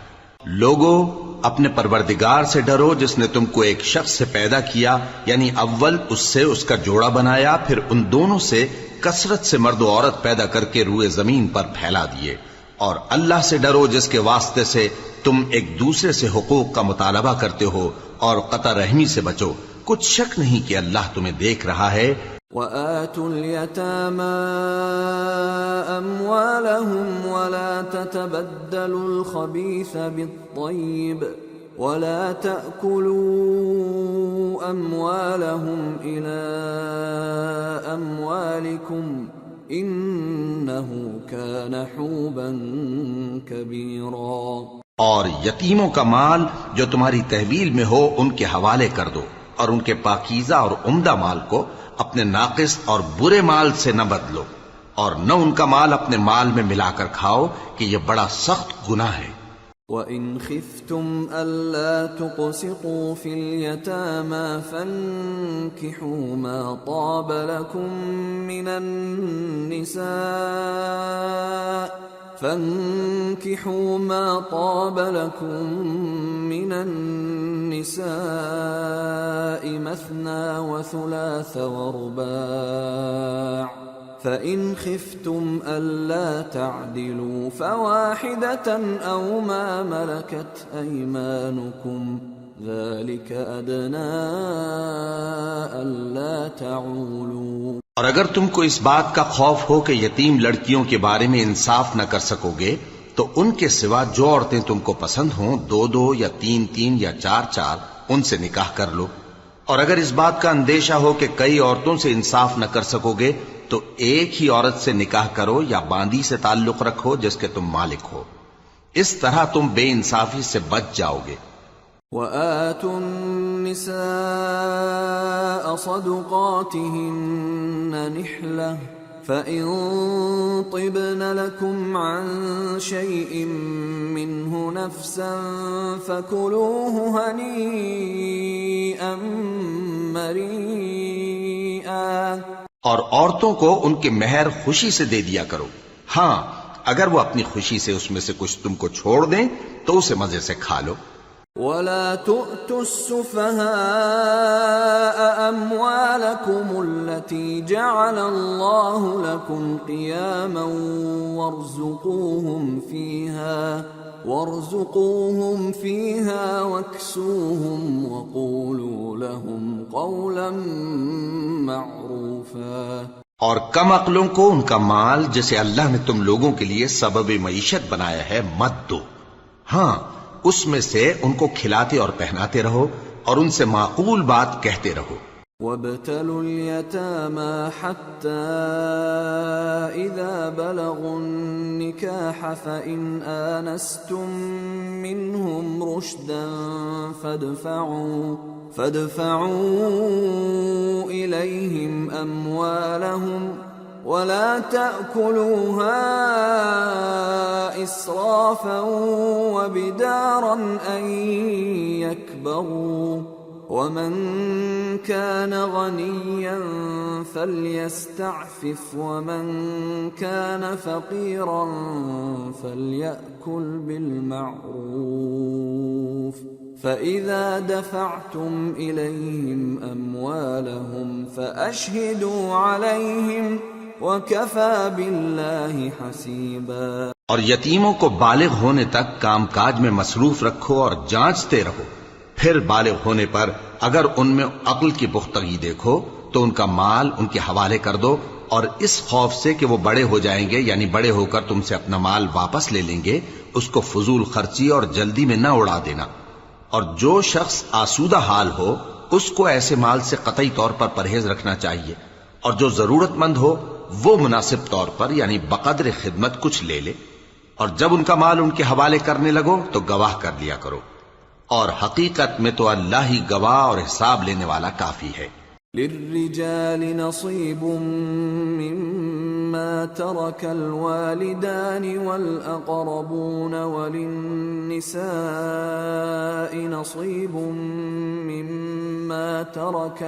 لوگو اپنے پروردگار سے ڈرو جس نے تم کو ایک شخص سے پیدا کیا، یعنی اول اس سے اس کا جوڑا بنایا، پھر ان دونوں سے کثرت سے مرد و عورت پیدا کر کے روئے زمین پر پھیلا دیے، اور اللہ سے ڈرو جس کے واسطے سے تم ایک دوسرے سے حقوق کا مطالبہ کرتے ہو، اور قطع رحمی سے بچو، کچھ شک نہیں کہ اللہ تمہیں دیکھ رہا ہے۔ وَآتُوا الْيَتَامَى أَمْوَالَهُمْ وَلَا تَتَبَدَّلُوا الْخَبِيثَ بِالطَّيِّبِ وَلَا تَأْكُلُوا أَمْوَالَهُمْ إِلَىٰ أَمْوَالِكُمْ إِنَّهُ كَانَ حُوبًا كَبِيرًا۔ اور یتیموں کا مال جو تمہاری تحویل میں ہو ان کے حوالے کر دو، اور ان کے پاکیزہ اور عمدہ مال کو اپنے ناقص اور برے مال سے نہ بدلو، اور نہ ان کا مال اپنے مال میں ملا کر کھاؤ کہ یہ بڑا سخت گناہ ہے۔ وَإِنْ خِفْتُمْ أَلَّا تُقْسِطُوا فِي الْيَتَامَى فَانكِحُوا مَا طَابَ لَكُم مِّنَ النِّسَاءِ مَثْنَىٰ وَثُلَاثَ وَرُبَاعَ فَإِنْ خِفْتُمْ أَلَّا تَعْدِلُوا فَوَاحِدَةً أَوْ مَا مَلَكَتْ أَيْمَانُكُمْ ذَلِكَ أَدْنَىٰ أَلَّا تَعُولُوا۔ اور اگر تم کو اس بات کا خوف ہو کہ یتیم لڑکیوں کے بارے میں انصاف نہ کر سکو گے تو ان کے سوا جو عورتیں تم کو پسند ہوں، 2 یا 3 یا 4 ان سے نکاح کر لو۔ اور اگر اس بات کا اندیشہ ہو کہ کئی عورتوں سے انصاف نہ کر سکو گے تو ایک ہی عورت سے نکاح کرو یا باندی سے تعلق رکھو جس کے تم مالک ہو، اس طرح تم بے انصافی سے بچ جاؤ گے۔ وَآتُوا النِّسَاءَ صَدُقَاتِهِنَّ نِحْلَةً فَإِن طِبْنَ لَكُمْ عَن شَيْءٍ مِّنْهُ نَفْسًا فَكُلُوهُ هَنِيئًا مَّرِيئًا۔ اور عورتوں کو ان کے مہر خوشی سے دے دیا کرو، ہاں اگر وہ اپنی خوشی سے اس میں سے کچھ تم کو چھوڑ دیں تو اسے مزے سے کھا لو۔ وَلَا تُؤْتُوا السُّفَهَاءَ أَمْوَالَكُمُ الَّتِي جَعَلَ اللَّهُ لَكُمْ قِيَامًا وَارْزُقُوهُمْ فِيهَا وَاكْسُوهُمْ وَقُولُوا لَهُمْ قَوْلًا مَّعْرُوفًا۔ اور کم عقلوں کو ان کا مال جسے اللہ نے تم لوگوں کے لیے سبب معیشت بنایا ہے مت دو، ہاں اس میں سے ان کو کھلاتے اور پہناتے رہو اور ان سے معقول بات کہتے رہو۔ وَابْتَلُوا الْيَتَامَى حَتَّى إِذَا بَلَغُوا النِّكَاحَ فَإِنْ آنَسْتُم مِّنْهُمْ رُشْدًا فَادْفَعُوا إِلَيْهِمْ أَمْوَالَهُمْ وَلَا تَأْكُلُوهَا إِسْرَافًا وَبِدَارًا أَن يَكْبَرُوا وَمَن كَانَ غَنِيًّا فَلْيَسْتَعْفِفْ وَمَن كَانَ فَقِيرًا فَلْيَأْكُلْ بِالْمَعْرُوفِ فَإِذَا دَفَعْتُمْ إِلَيْهِمْ أَمْوَالَهُمْ فَأَشْهِدُوا عَلَيْهِمْ وَكَفَى بِاللَّهِ حَسِيبًا۔ اور یتیموں کو بالغ ہونے تک کام کاج میں مصروف رکھو اور جانچتے رہو، پھر بالغ ہونے پر اگر ان میں عقل کی پختگی دیکھو تو ان کا مال ان کے حوالے کر دو اور اس خوف سے کہ وہ بڑے ہو جائیں گے، یعنی بڑے ہو کر تم سے اپنا مال واپس لے لیں گے، اس کو فضول خرچی اور جلدی میں نہ اڑا دینا۔ اور جو شخص آسودہ حال ہو اس کو ایسے مال سے قطعی طور پر پرہیز رکھنا چاہیے، اور جو ضرورت مند ہو وہ مناسب طور پر یعنی بقدر خدمت کچھ لے لے، اور جب ان کا مال ان کے حوالے کرنے لگو تو گواہ کر لیا کرو، اور حقیقت میں تو اللہ ہی گواہ اور حساب لینے والا کافی ہے۔ للرجال نصيب مما ترك الوالدان والأقربون وللنساء نصيب مما ترك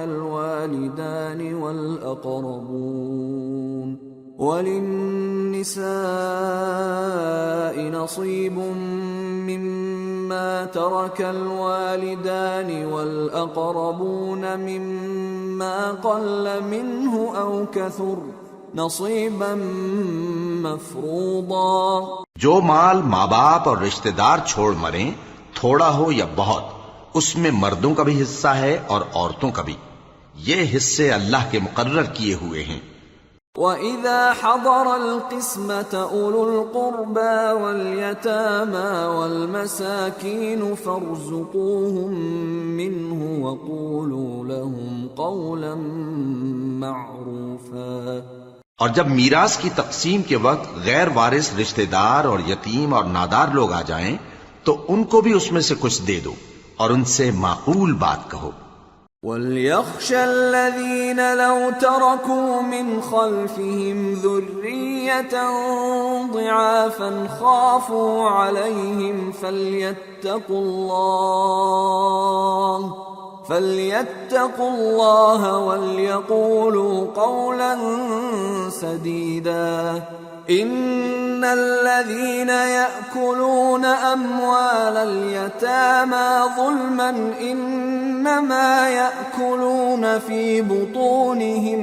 الوالدان والأقربون مما قل منه أو كثر نصيبا مفروضا۔ جو مال ماں باپ اور رشتہ دار چھوڑ مریں، تھوڑا ہو یا بہت، اس میں مردوں کا بھی حصہ ہے اور عورتوں کا بھی، یہ حصے اللہ کے مقرر کیے ہوئے ہیں۔ وَإِذَا حَضَرَ الْقِسْمَةَ أُولُو الْقُرْبَى وَالْيَتَامَى وَالْمَسَاكِينُ فَارْزُقُوهُم مِّنْهُ وَقُولُوا لَهُمْ قَوْلًا مَّعْرُوفًا۔ اور جب میراث کی تقسیم کے وقت غیر وارث رشتہ دار اور یتیم اور نادار لوگ آ جائیں تو ان کو بھی اس میں سے کچھ دے دو اور ان سے معقول بات کہو۔ وَلْيَخْشَ الَّذِينَ لَوْ تَرَكُوا مِنْ خَلْفِهِمْ ذُرِّيَّةً ضِعَافًا خَافُوا عَلَيْهِمْ فَلْيَتَّقُوا اللَّهَ وَلْيَقُولُوا قَوْلًا سَدِيدًا۔ إِنَّ الَّذِينَ يَأْكُلُونَ أَمْوَالَ الْيَتَامَى ظُلْمًا إِنَّمَا يَأْكُلُونَ فِي بُطُونِهِمْ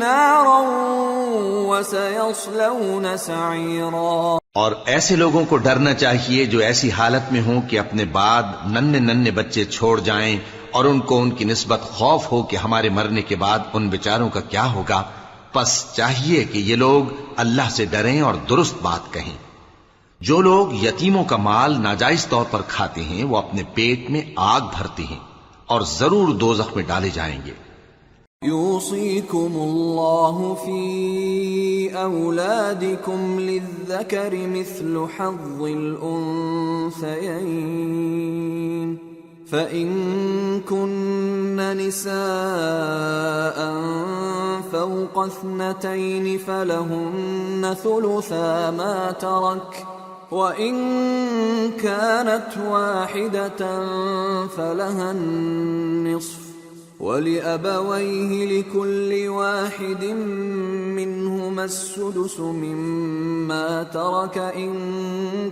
نَارًا وَسَيَصْلَوْنَ سَعِيرًا۔ اور ایسے لوگوں کو ڈرنا چاہیے جو ایسی حالت میں ہوں کہ اپنے بعد ننھے بچے چھوڑ جائیں اور ان کو ان کی نسبت خوف ہو کہ ہمارے مرنے کے بعد ان بیچاروں کا کیا ہوگا، پس چاہیے کہ یہ لوگ اللہ سے ڈریں اور درست بات کہیں۔ جو لوگ یتیموں کا مال ناجائز طور پر کھاتے ہیں وہ اپنے پیٹ میں آگ بھرتے ہیں اور ضرور دوزخ میں ڈالے جائیں گے۔ يوصيكم الله في أولادكم للذكر مثل حظ الأنثيين، فإن كن نساء فوق 2 فلهن ثلثا ما ترك، وإن كانت واحدة فلها النصف، وَلِأَبَوَيْهِ لِكُلِّ وَاحِدٍ مِّنْهُمَا السُّدُسُ مِمَّا تَرَكَ إِن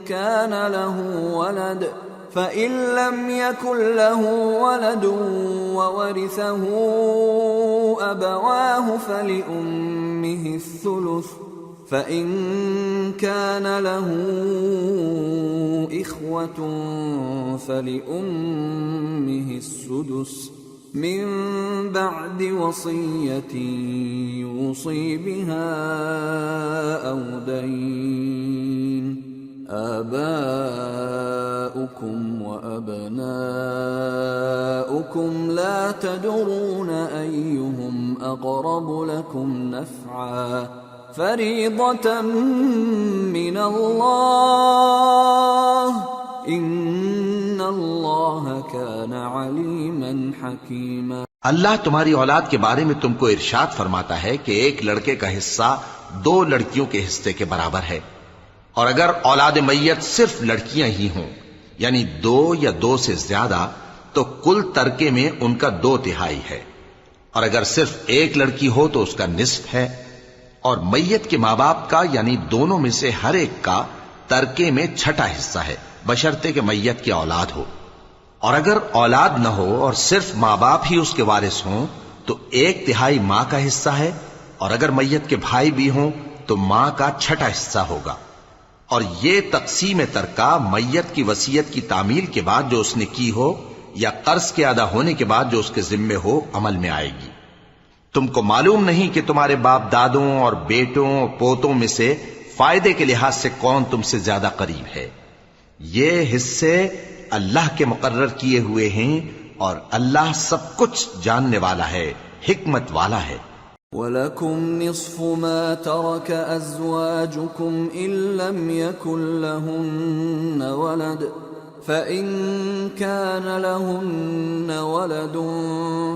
كَانَ لَهُ وَلَدٌ، فَإِن لَّمْ يَكُن لَّهُ وَلَدٌ وَوَرِثَهُ أَبَوَاهُ فَلِأُمِّهِ الثُّلُثُ، فَإِن كَانَ لَهُ إِخْوَةٌ فَلِأُمِّهِ السُّدُسُ من بعد وصية يوصي بها أو دين۔ آباؤكم وأبناؤكم لا تدرون أيهم أقرب لكم نفعا، فريضة من الله، ان اللہ کان علیما حکیما۔ اللہ تمہاری اولاد کے بارے میں تم کو ارشاد فرماتا ہے کہ ایک لڑکے کا حصہ 2 لڑکیوں کے حصے کے برابر ہے، اور اگر اولاد میت صرف لڑکیاں ہی ہوں یعنی 2 یا 2 سے زیادہ تو کل ترکے میں ان کا 2/3 ہے، اور اگر صرف ایک لڑکی ہو تو اس کا نصف ہے، اور میت کے ماں باپ کا یعنی دونوں میں سے ہر ایک کا ترکے میں 6واں حصہ ہے، بشرطے کہ میت کی اولاد ہو، اور اگر اولاد نہ ہو اور صرف ماں باپ ہی اس کے وارث ہوں تو 1/3 ماں کا حصہ ہے، اور اگر میت کے بھائی بھی ہوں تو ماں کا 6واں حصہ ہوگا۔ اور یہ تقسیم ترکہ میت کی وصیت کی تعمیل کے بعد جو اس نے کی ہو یا قرض کے ادا ہونے کے بعد جو اس کے ذمے ہو عمل میں آئے گی۔ تم کو معلوم نہیں کہ تمہارے باپ دادوں اور بیٹوں اور پوتوں میں سے فائدے کے لحاظ سے کون تم سے زیادہ قریب ہے؟ یہ حصے اللہ کے مقرر کیے ہوئے ہیں اور اللہ سب کچھ جاننے والا ہے، حکمت والا ہے۔ وَلَكُمْ نِصْفُ مَا تَرَكَ أَزْوَاجُكُمْ إِن لَّمْ يَكُن لَّهُنَّ وَلَدٌ فَإِن كَانَ لَهُنَّ وَلَدٌ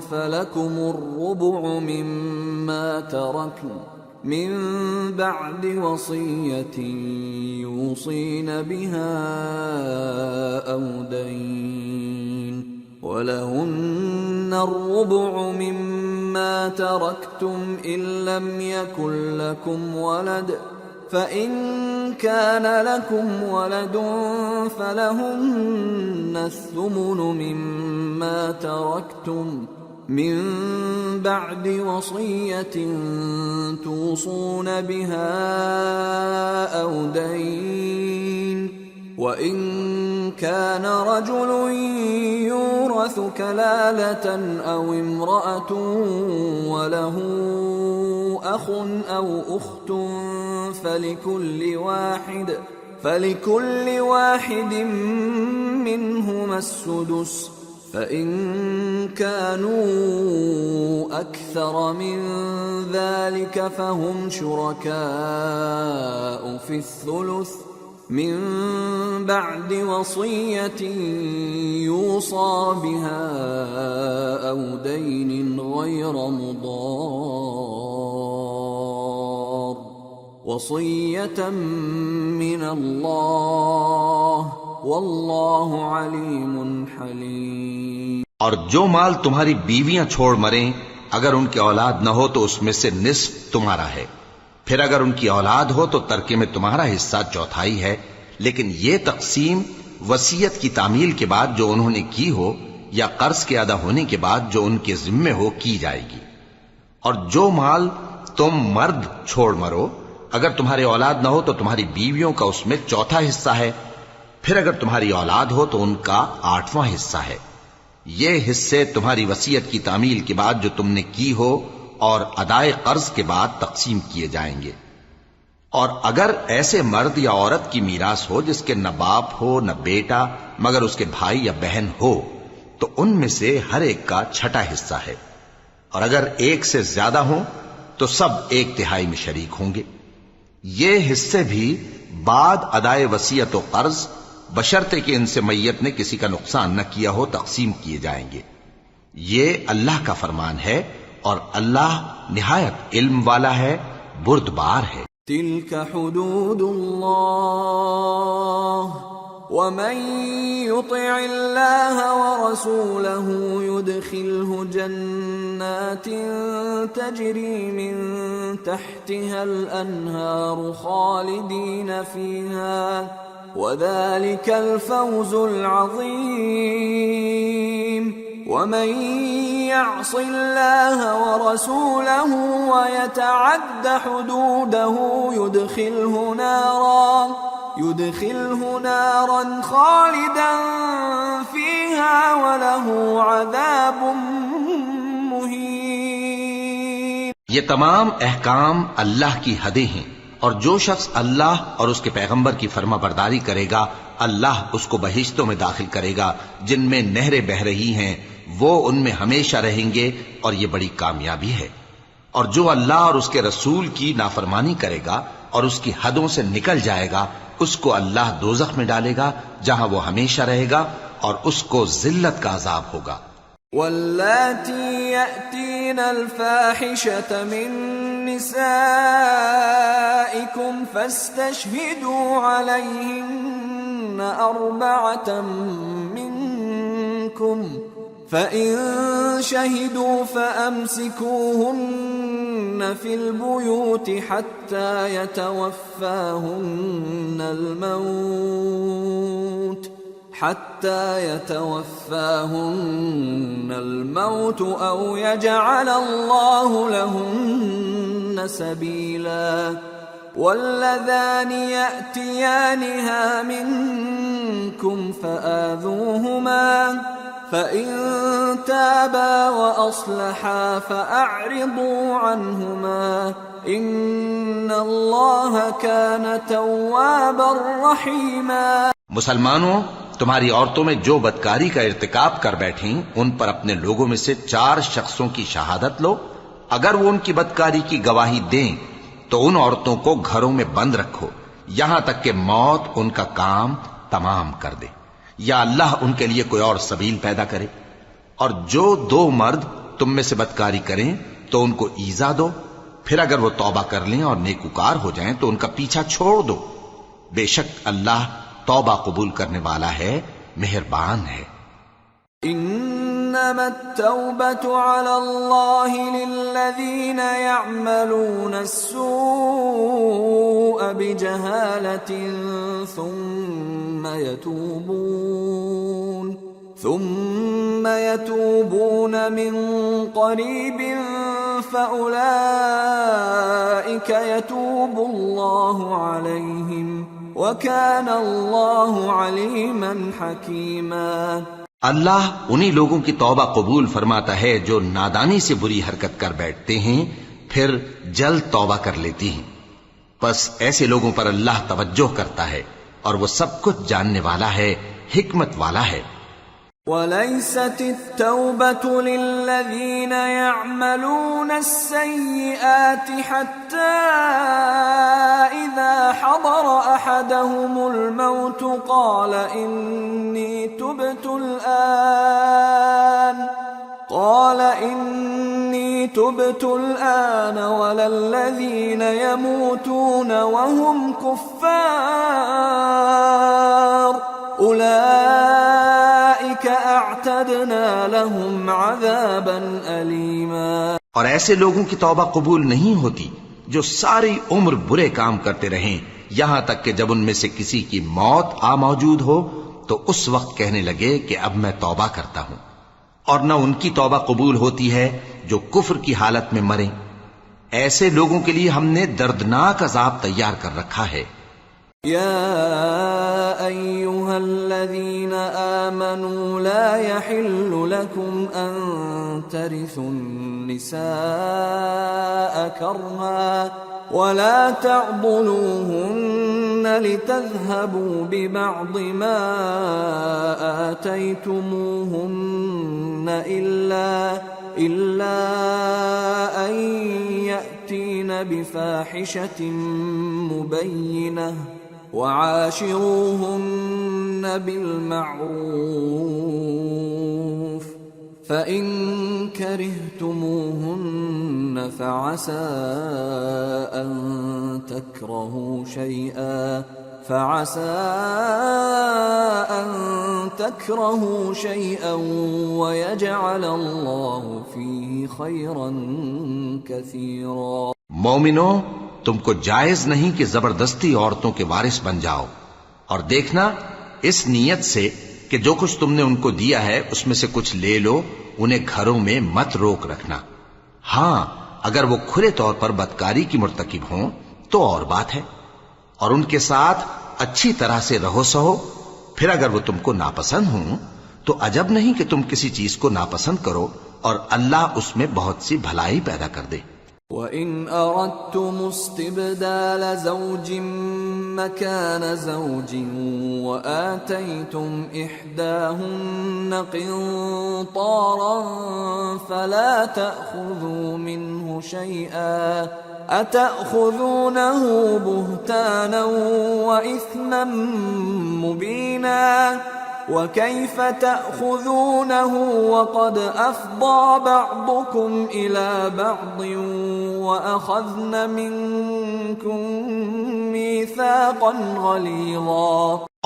فَلَكُمُ الرُّبُعُ مِمَّا تَرَكْنَ من بعد وصية يوصين بها أو دين ولهن الربع مما تركتم إن لم يكن لكم ولد فإن كان لكم ولد فلهن الثمن مما تركتم من بعد وصية توصون بها أو دين وإن كان رجل يورث كلالة أو امرأة وله أخ أو أخت فلكل واحد منهما السدس فإن كانوا أكثر من ذلك فهم شركاء في الثلث من بعد وصية يوصى بها أو دين غير مضار وصية من الله واللہ علیم حلیم۔ اور جو مال تمہاری بیویاں چھوڑ مریں اگر ان کی اولاد نہ ہو تو اس میں سے نصف تمہارا ہے، پھر اگر ان کی اولاد ہو تو ترکے میں تمہارا حصہ چوتھائی ہے، لیکن یہ تقسیم وصیت کی تعمیل کے بعد جو انہوں نے کی ہو یا قرض کے ادا ہونے کے بعد جو ان کے ذمے ہو کی جائے گی۔ اور جو مال تم مرد چھوڑ مرو اگر تمہاری اولاد نہ ہو تو تمہاری بیویوں کا اس میں چوتھا حصہ ہے، پھر اگر تمہاری اولاد ہو تو ان کا 8واں حصہ ہے۔ یہ حصے تمہاری وصیت کی تعمیل کے بعد جو تم نے کی ہو اور ادائے قرض کے بعد تقسیم کیے جائیں گے۔ اور اگر ایسے مرد یا عورت کی میراث ہو جس کے نہ باپ ہو نہ بیٹا مگر اس کے بھائی یا بہن ہو تو ان میں سے ہر ایک کا چھٹا حصہ ہے، اور اگر ایک سے زیادہ ہوں تو سب 1/3 میں شریک ہوں گے۔ یہ حصے بھی بعد ادائے وصیت و قرض بشرطے کہ ان سے میت نے کسی کا نقصان نہ کیا ہو تقسیم کیے جائیں گے۔ یہ اللہ کا فرمان ہے اور اللہ نہایت علم والا ہے، بردبار ہے۔ تلك حدود اللہ ومن يطع الله ورسوله يدخله جنات تجري من تحتها الأنهار خالدين فيها وذلك الفوز العظيم ومن يعص الله ورسوله ويتعد حدوده يدخله نارا خالدا فيها وله عذاب مهين۔ یہ تمام احکام اللہ کی حدیں ہیں، اور جو شخص اللہ اور اس کے پیغمبر کی فرما برداری کرے گا اللہ اس کو بہشتوں میں داخل کرے گا جن میں نہریں بہ رہی ہیں، وہ ان میں ہمیشہ رہیں گے، اور یہ بڑی کامیابی ہے۔ اور جو اللہ اور اس کے رسول کی نافرمانی کرے گا اور اس کی حدوں سے نکل جائے گا اس کو اللہ دوزخ میں ڈالے گا جہاں وہ ہمیشہ رہے گا اور اس کو ذلت کا عذاب ہوگا۔ واللاتی یأتین الفاحشة من نسائکم فاستشہدوا علیہن 4 منکم فإن شهدوا فأمسكوهن في البيوت حتى يتوفاهن الموت أو يجعل الله لهن سبيلا واللذان يأتيانها منكم فآذوهما فإن تابا وأصلحا فأعرضوا عنهما إن الله كان توابا رحيما۔ مسلمانوں، تمہاری عورتوں میں جو بدکاری کا ارتکاب کر بیٹھیں ان پر اپنے لوگوں میں سے 4 شخصوں کی شہادت لو۔ اگر وہ ان کی بدکاری کی گواہی دیں تو ان عورتوں کو گھروں میں بند رکھو یہاں تک کہ موت ان کا کام تمام کر دے یا اللہ ان کے لیے کوئی اور سبیل پیدا کرے۔ اور جو 2 مرد تم میں سے بدکاری کریں تو ان کو ایذا دو، پھر اگر وہ توبہ کر لیں اور نیکوکار ہو جائیں تو ان کا پیچھا چھوڑ دو، بے شک اللہ توبہ قبول کرنے والا ہے، مہربان ہے۔ انما التوبة على الله للذين يعملون السوء بجهالة ثم يتوبون من قريب فأولئك يتوب الله عليهم وَكَانَ اللَّهُ عَلِيمًا حَكِيمًا۔ اللہ انہی لوگوں کی توبہ قبول فرماتا ہے جو نادانی سے بری حرکت کر بیٹھتے ہیں پھر جلد توبہ کر لیتی ہیں، پس ایسے لوگوں پر اللہ توجہ کرتا ہے اور وہ سب کچھ جاننے والا ہے، حکمت والا ہے۔ وَلَيْسَتِ التَّوْبَةُ لِلَّذِينَ يَعْمَلُونَ السَّيِّئَاتِ حَتَّى إِذَا حَضَرَ أَحَدَهُمُ الْمَوْتُ قَالَ إِنِّي تُبْتُ الْآنَ وَلَا الَّذِينَ يَمُوتُونَ وَهُمْ كُفَّارٌ أُولَئِكَ اعتدنا لهم عذابا أليما۔ اور ایسے لوگوں کی توبہ قبول نہیں ہوتی جو ساری عمر برے کام کرتے رہیں یہاں تک کہ جب ان میں سے کسی کی موت آ موجود ہو تو اس وقت کہنے لگے کہ اب میں توبہ کرتا ہوں، اور نہ ان کی توبہ قبول ہوتی ہے جو کفر کی حالت میں مریں۔ ایسے لوگوں کے لیے ہم نے دردناک عذاب تیار کر رکھا ہے۔ يا أيها الذين آمنوا لا يحل لكم أن ترثوا النساء كرها ولا تعضلوهن لتذهبوا ببعض ما آتيتموهن إلا أن يأتين بفاحشة مبينة وعاشروهن بالمعروف فإن كرهتموهن فعسى أن تكرهوا شيئا ويجعل الله فيه خيرا كثيرا۔ مومنو، تم کو جائز نہیں کہ زبردستی عورتوں کے وارث بن جاؤ، اور دیکھنا اس نیت سے کہ جو کچھ تم نے ان کو دیا ہے اس میں سے کچھ لے لو، انہیں گھروں میں مت روک رکھنا۔ ہاں، اگر وہ کھلے طور پر بدکاری کی مرتکب ہوں تو اور بات ہے، اور ان کے ساتھ اچھی طرح سے رہو سہو۔ پھر اگر وہ تم کو ناپسند ہوں تو عجب نہیں کہ تم کسی چیز کو ناپسند کرو، اور اللہ اس میں بہت سی بھلائی پیدا کر دے۔ وَإِنْ أَرَدْتُمُ اسْتِبْدَالَ زَوْجٍ مَّكَانَ زَوْجٍ وَآتَيْتُمْ إِحْدَاهُنَّ قِنطَارًا فَلَا تَأْخُذُوا مِنْهُ شَيْئًا أَتَأْخُذُونَهُ بُهْتَانًا وَإِثْمًا مُّبِينًا وَكَيْفَ تَأْخُذُونَهُ وَقَدْ أَفْضَىٰ بَعْضُكُمْ إِلَىٰ بَعْضٍ وَأَخَذْنَ مِنكُم مِّيثَاقًا غَلِيظًا۔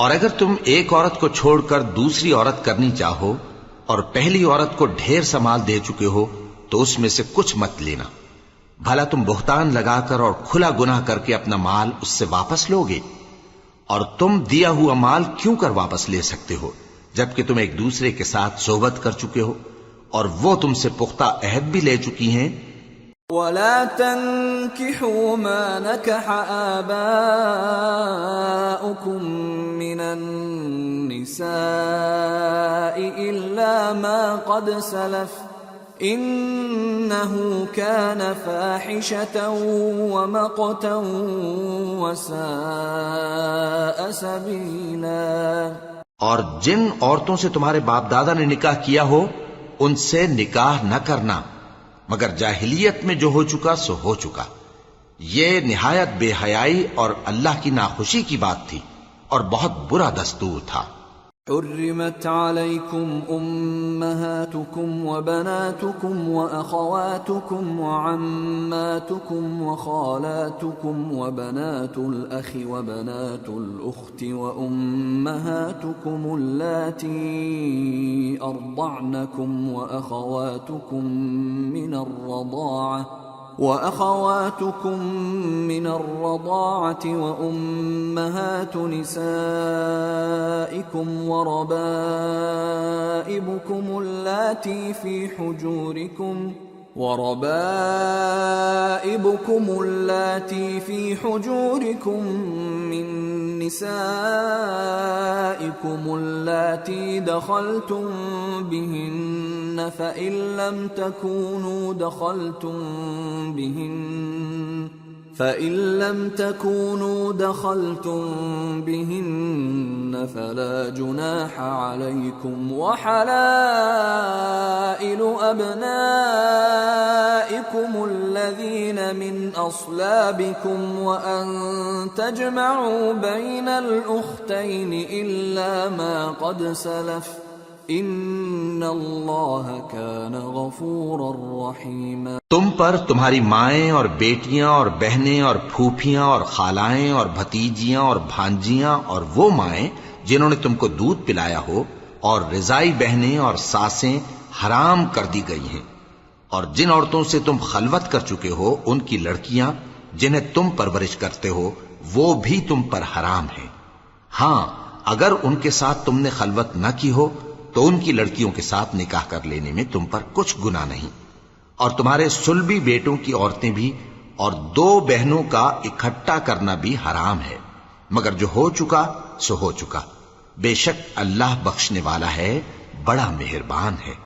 اور اگر تم ایک عورت کو چھوڑ کر دوسری عورت کرنی چاہو اور پہلی عورت کو ڈھیر سا مال دے چکے ہو تو اس میں سے کچھ مت لینا، بھلا تم بہتان لگا کر اور کھلا گناہ کر کے اپنا مال اس سے واپس لوگے؟ اور تم دیا ہوا مال کیوں کر واپس لے سکتے ہو جبکہ تم ایک دوسرے کے ساتھ صحبت کر چکے ہو اور وہ تم سے پختہ عہد بھی لے چکی ہیں؟ وَلَا تَنكِحُوا مَا نَكَحَ آبَاؤُكُم من النساء إلا ما قد سلف إنه كان فاحشة ومقتا وساء سبيلا۔ اور جن عورتوں سے تمہارے باپ دادا نے نکاح کیا ہو ان سے نکاح نہ کرنا مگر جاہلیت میں جو ہو چکا سو ہو چکا، یہ نہایت بے حیائی اور اللہ کی ناخوشی کی بات تھی اور بہت برا دستور تھا۔ حرمت عليكم أمهاتكم وبناتكم وأخواتكم وعماتكم وخالاتكم وبنات الأخ وبنات الأخت وأمهاتكم اللاتي أرضعنكم وأخواتكم من الرضاعة وأمهات نسائكم وربائبكم اللاتي في حجوركم من نسائكم اللاتي دخلتم بهن فإن لم تكونوا دخلتم بهن فلا جناح عليكم وحلائل أبنائكم الذين من أصلابكم وأن تجمعوا بين الأختين إلا ما قد سلف ان اللہ کان غفورا رحیما۔ تم پر تمہاری مائیں اور بیٹیاں اور بہنیں اور پھوپھیاں اور خالائیں اور بھتیجیاں اور بھانجیاں اور وہ مائیں جنہوں نے تم کو دودھ پلایا ہو اور رضائی بہنیں اور ساسیں حرام کر دی گئی ہیں، اور جن عورتوں سے تم خلوت کر چکے ہو ان کی لڑکیاں جنہیں تم پرورش کرتے ہو وہ بھی تم پر حرام ہیں۔ ہاں اگر ان کے ساتھ تم نے خلوت نہ کی ہو تو ان کی لڑکیوں کے ساتھ نکاح کر لینے میں تم پر کچھ گناہ نہیں، اور تمہارے صلبی بیٹوں کی عورتیں بھی اور دو بہنوں کا اکٹھا کرنا بھی حرام ہے، مگر جو ہو چکا سو ہو چکا، بے شک اللہ بخشنے والا ہے، بڑا مہربان ہے۔